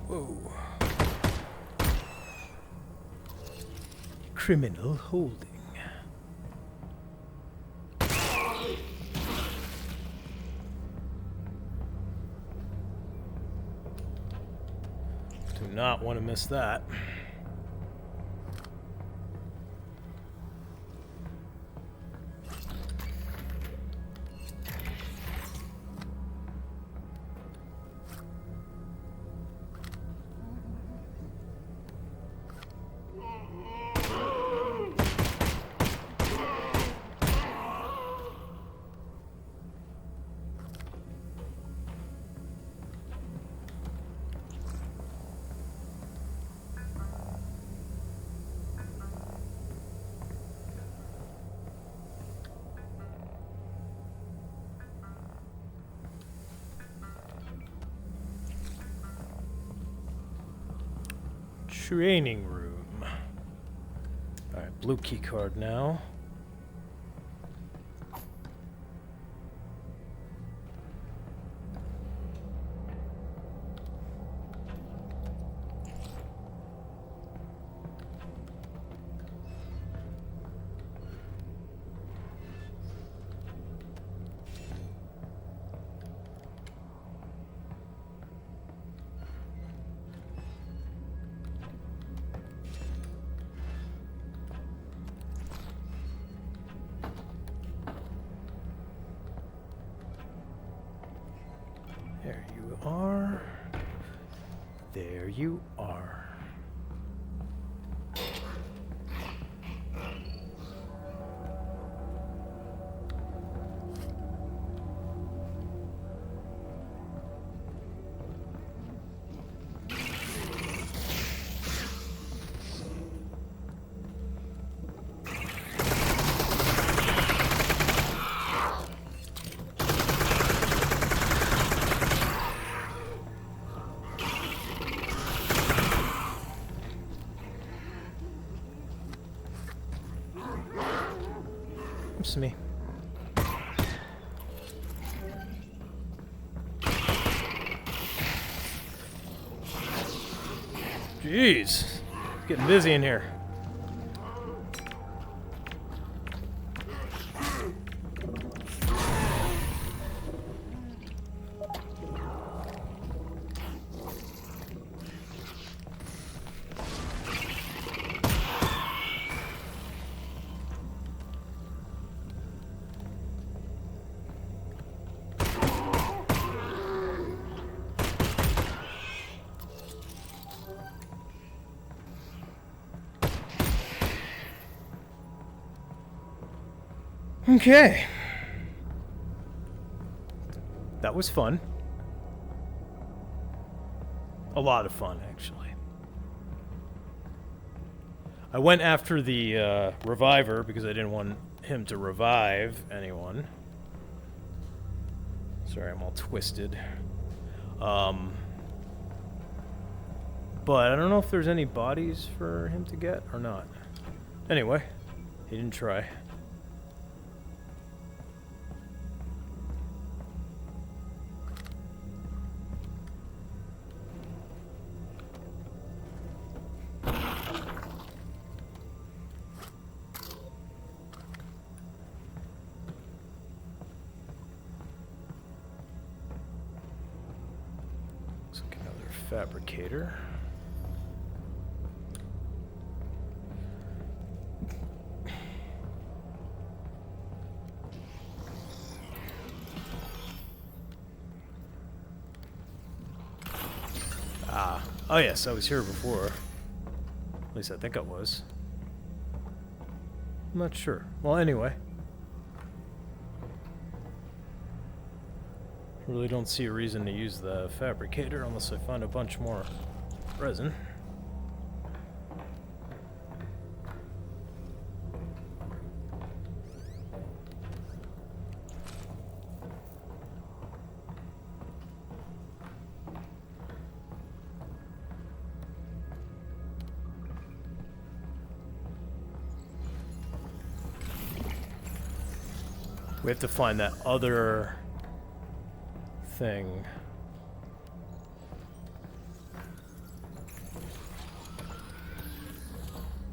Whoa. Criminal holding. Do not want to miss that. Training room. Alright, blue key card now. There you are. There you are. interests me. Jeez, it's getting busy in here. Okay. That was fun. A lot of fun, actually. I went after the reviver because I didn't want him to revive anyone. Sorry, I'm all twisted. But I don't know if there's any bodies for him to get or not. Anyway, he didn't try. Fabricator. Ah. Oh yes, I was here before. At least I think I was. I'm not sure. Well, anyway. Really don't see a reason to use the fabricator unless I find a bunch more resin. We have to find that other thing.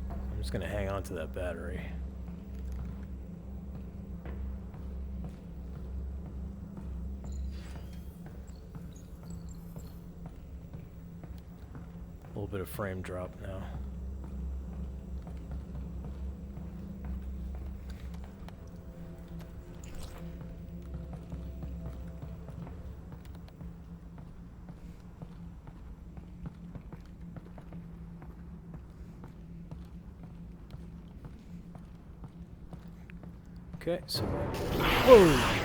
I'm just gonna hang on to that battery. A little bit of frame drop now. Okay, so... Whoa!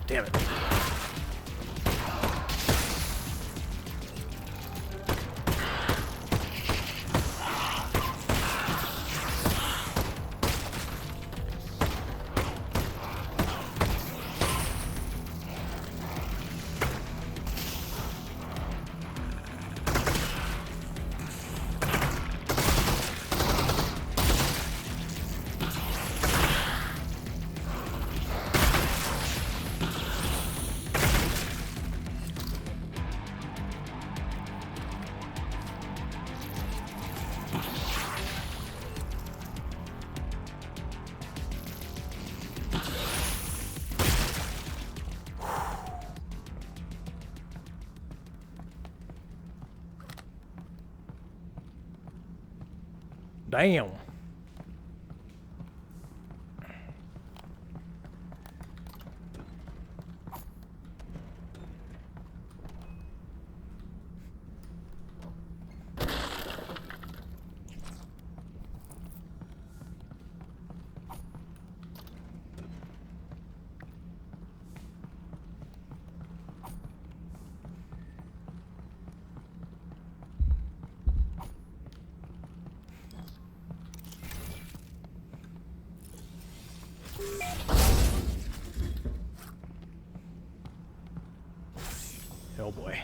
Damn it. Damn. Oh boy.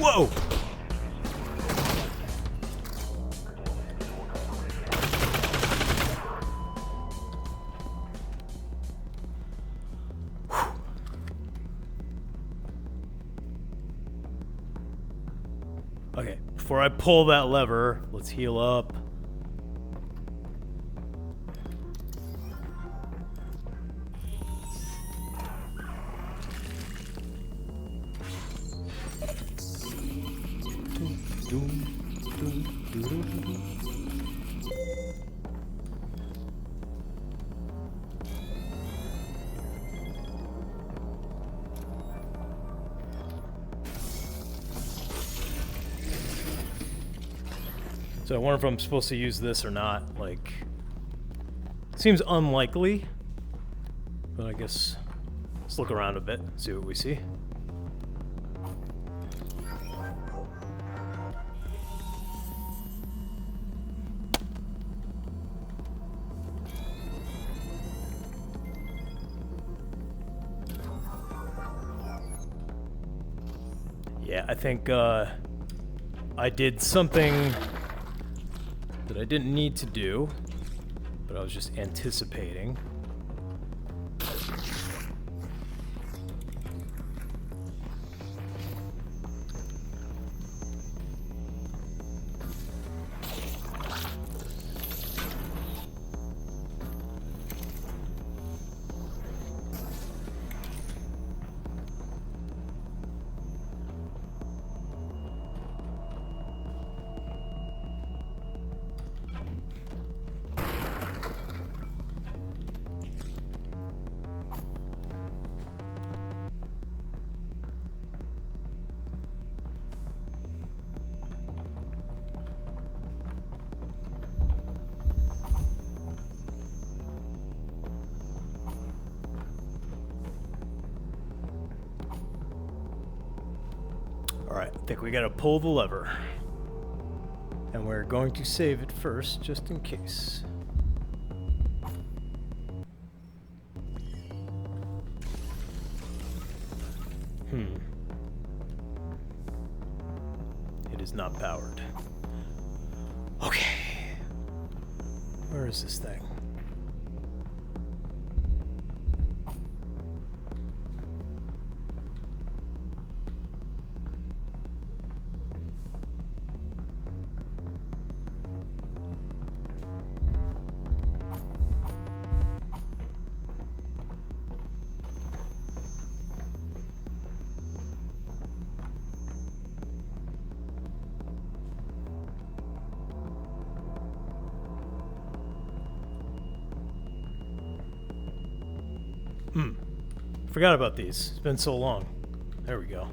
Whoa! Okay, before I pull that lever, let's heal up. So I wonder if I'm supposed to use this or not. Like, seems unlikely, but I guess let's look around a bit, see what we see. Yeah, I think I did something that I didn't need to do, but I was just anticipating. Alright, I think we gotta pull the lever. And we're going to save it first, just in case. It is not powered. Okay. Where is this thing? Forgot about these. It's been so long. There we go.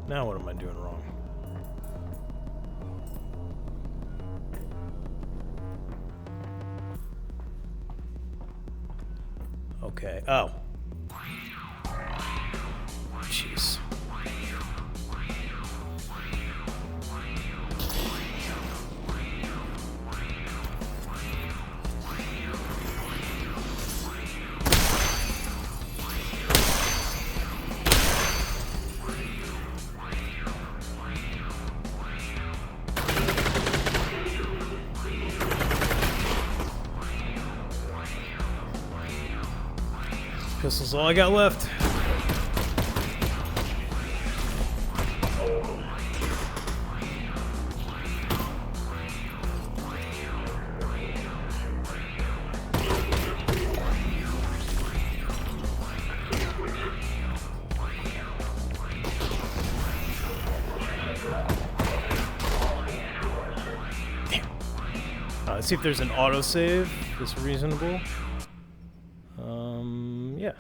Now what am I doing wrong? Okay. Oh. jeez. Pistol's all I got left. Let's see if there's an autosave that's reasonable. Yeah.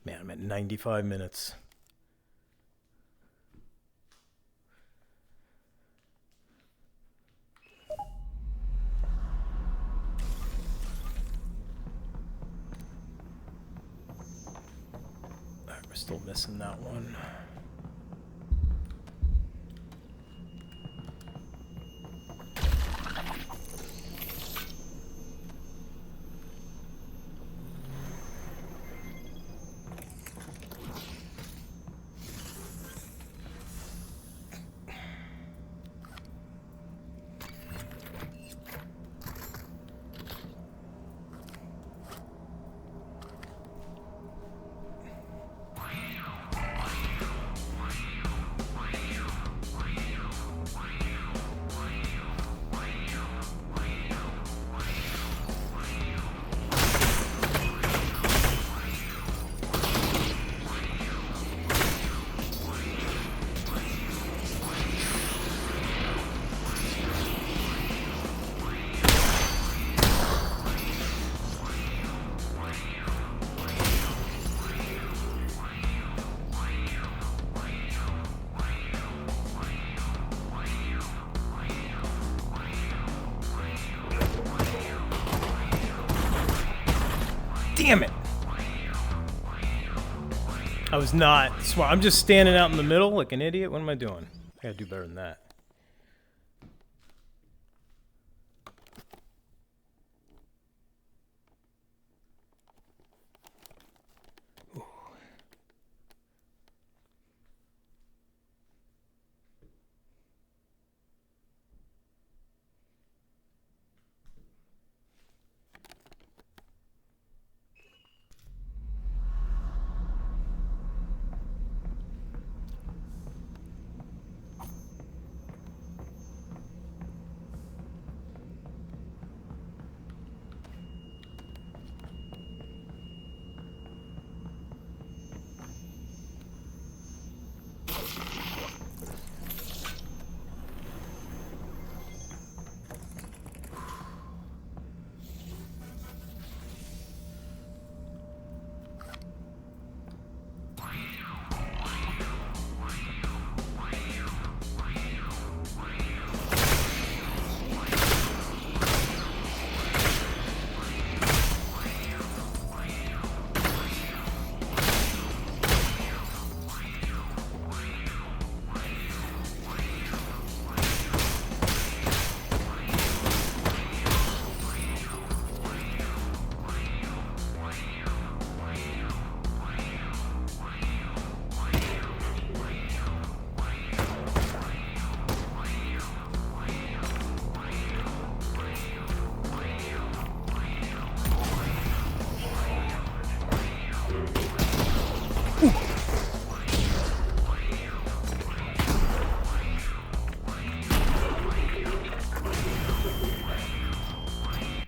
Man, I'm at 95 minutes. We're still missing that one. Damn it! I was not smart. I'm just standing out in the middle like an idiot. What am I doing? I gotta do better than that.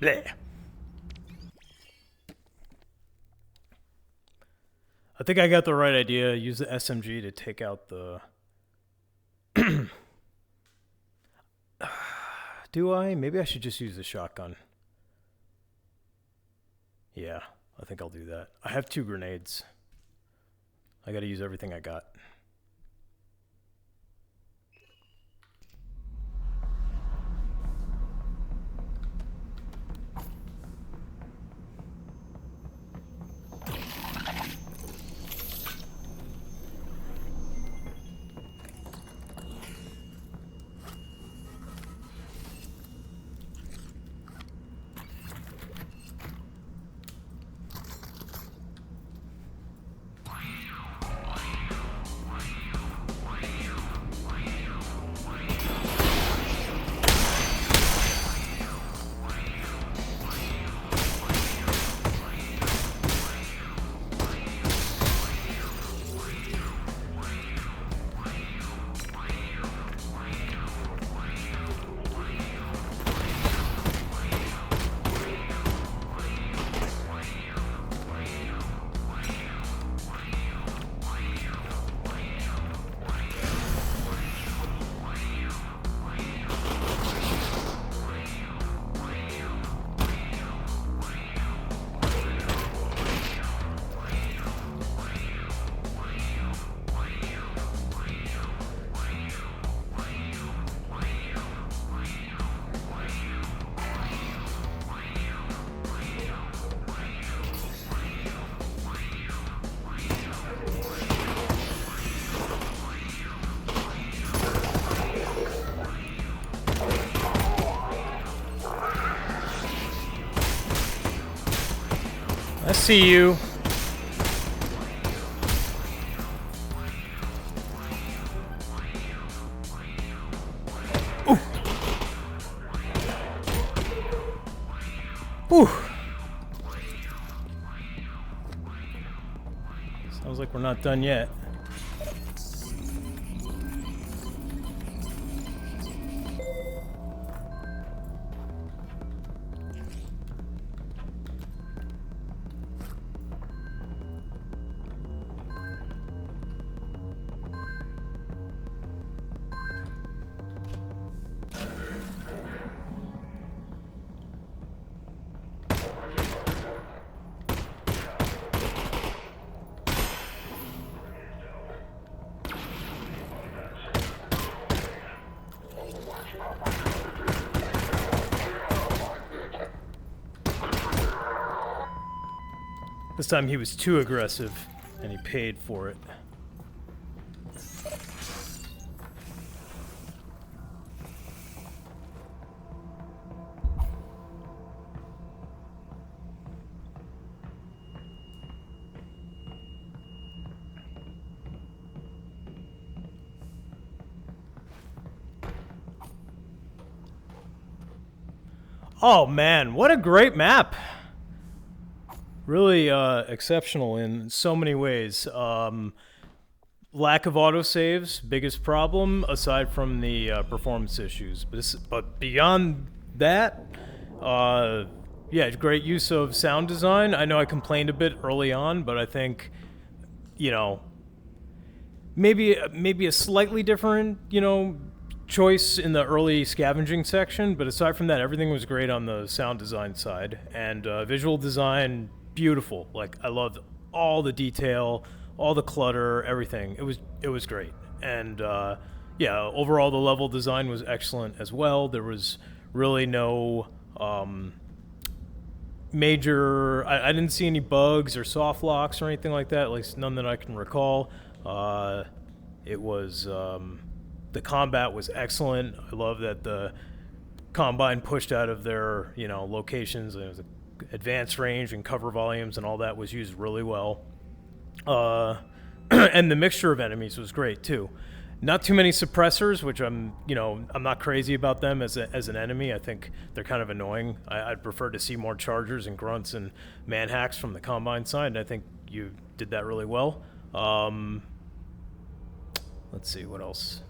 Blech. I think I got the right idea. Use the SMG to take out the... Do I? Maybe I should just use the shotgun. Yeah, I think I'll do that. I have 2 grenades. I gotta use everything I got. I see you. Ooh. Ooh. Sounds like we're not done yet. This time he was too aggressive, and he paid for it. Oh man, what a great map! Really exceptional in so many ways. Lack of autosaves, biggest problem, aside from the performance issues. But beyond that, yeah, great use of sound design. I know I complained a bit early on, but I think, you know, maybe a slightly different, you know, choice in the early scavenging section. But aside from that, everything was great on the sound design side, and visual design. Beautiful. Like, I loved all the detail, all the clutter, everything. It was great. And yeah, overall the level design was excellent as well. There was really no major I didn't see any bugs or soft locks or anything like that, at least none that I can recall. It was the combat was excellent. I love that the Combine pushed out of their, you know, locations. It was advanced range and cover volumes and all that was used really well. And the mixture of enemies was great too. Not too many suppressors, which I'm not crazy about them as an enemy. I think they're kind of annoying. I'd prefer to see more chargers and grunts and manhacks from the Combine side, and I think you did that really well. Let's see, what else?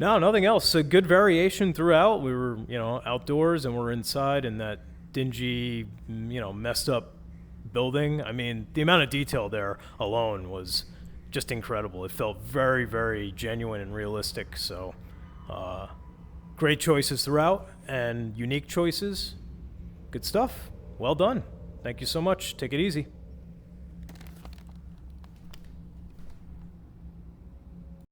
No, nothing else. A good variation throughout. We were, you know, outdoors and we're inside in that dingy, you know, messed up building. I mean, the amount of detail there alone was just incredible. It felt very, very genuine and realistic. So, great choices throughout and unique choices. Good stuff. Well done. Thank you so much. Take it easy.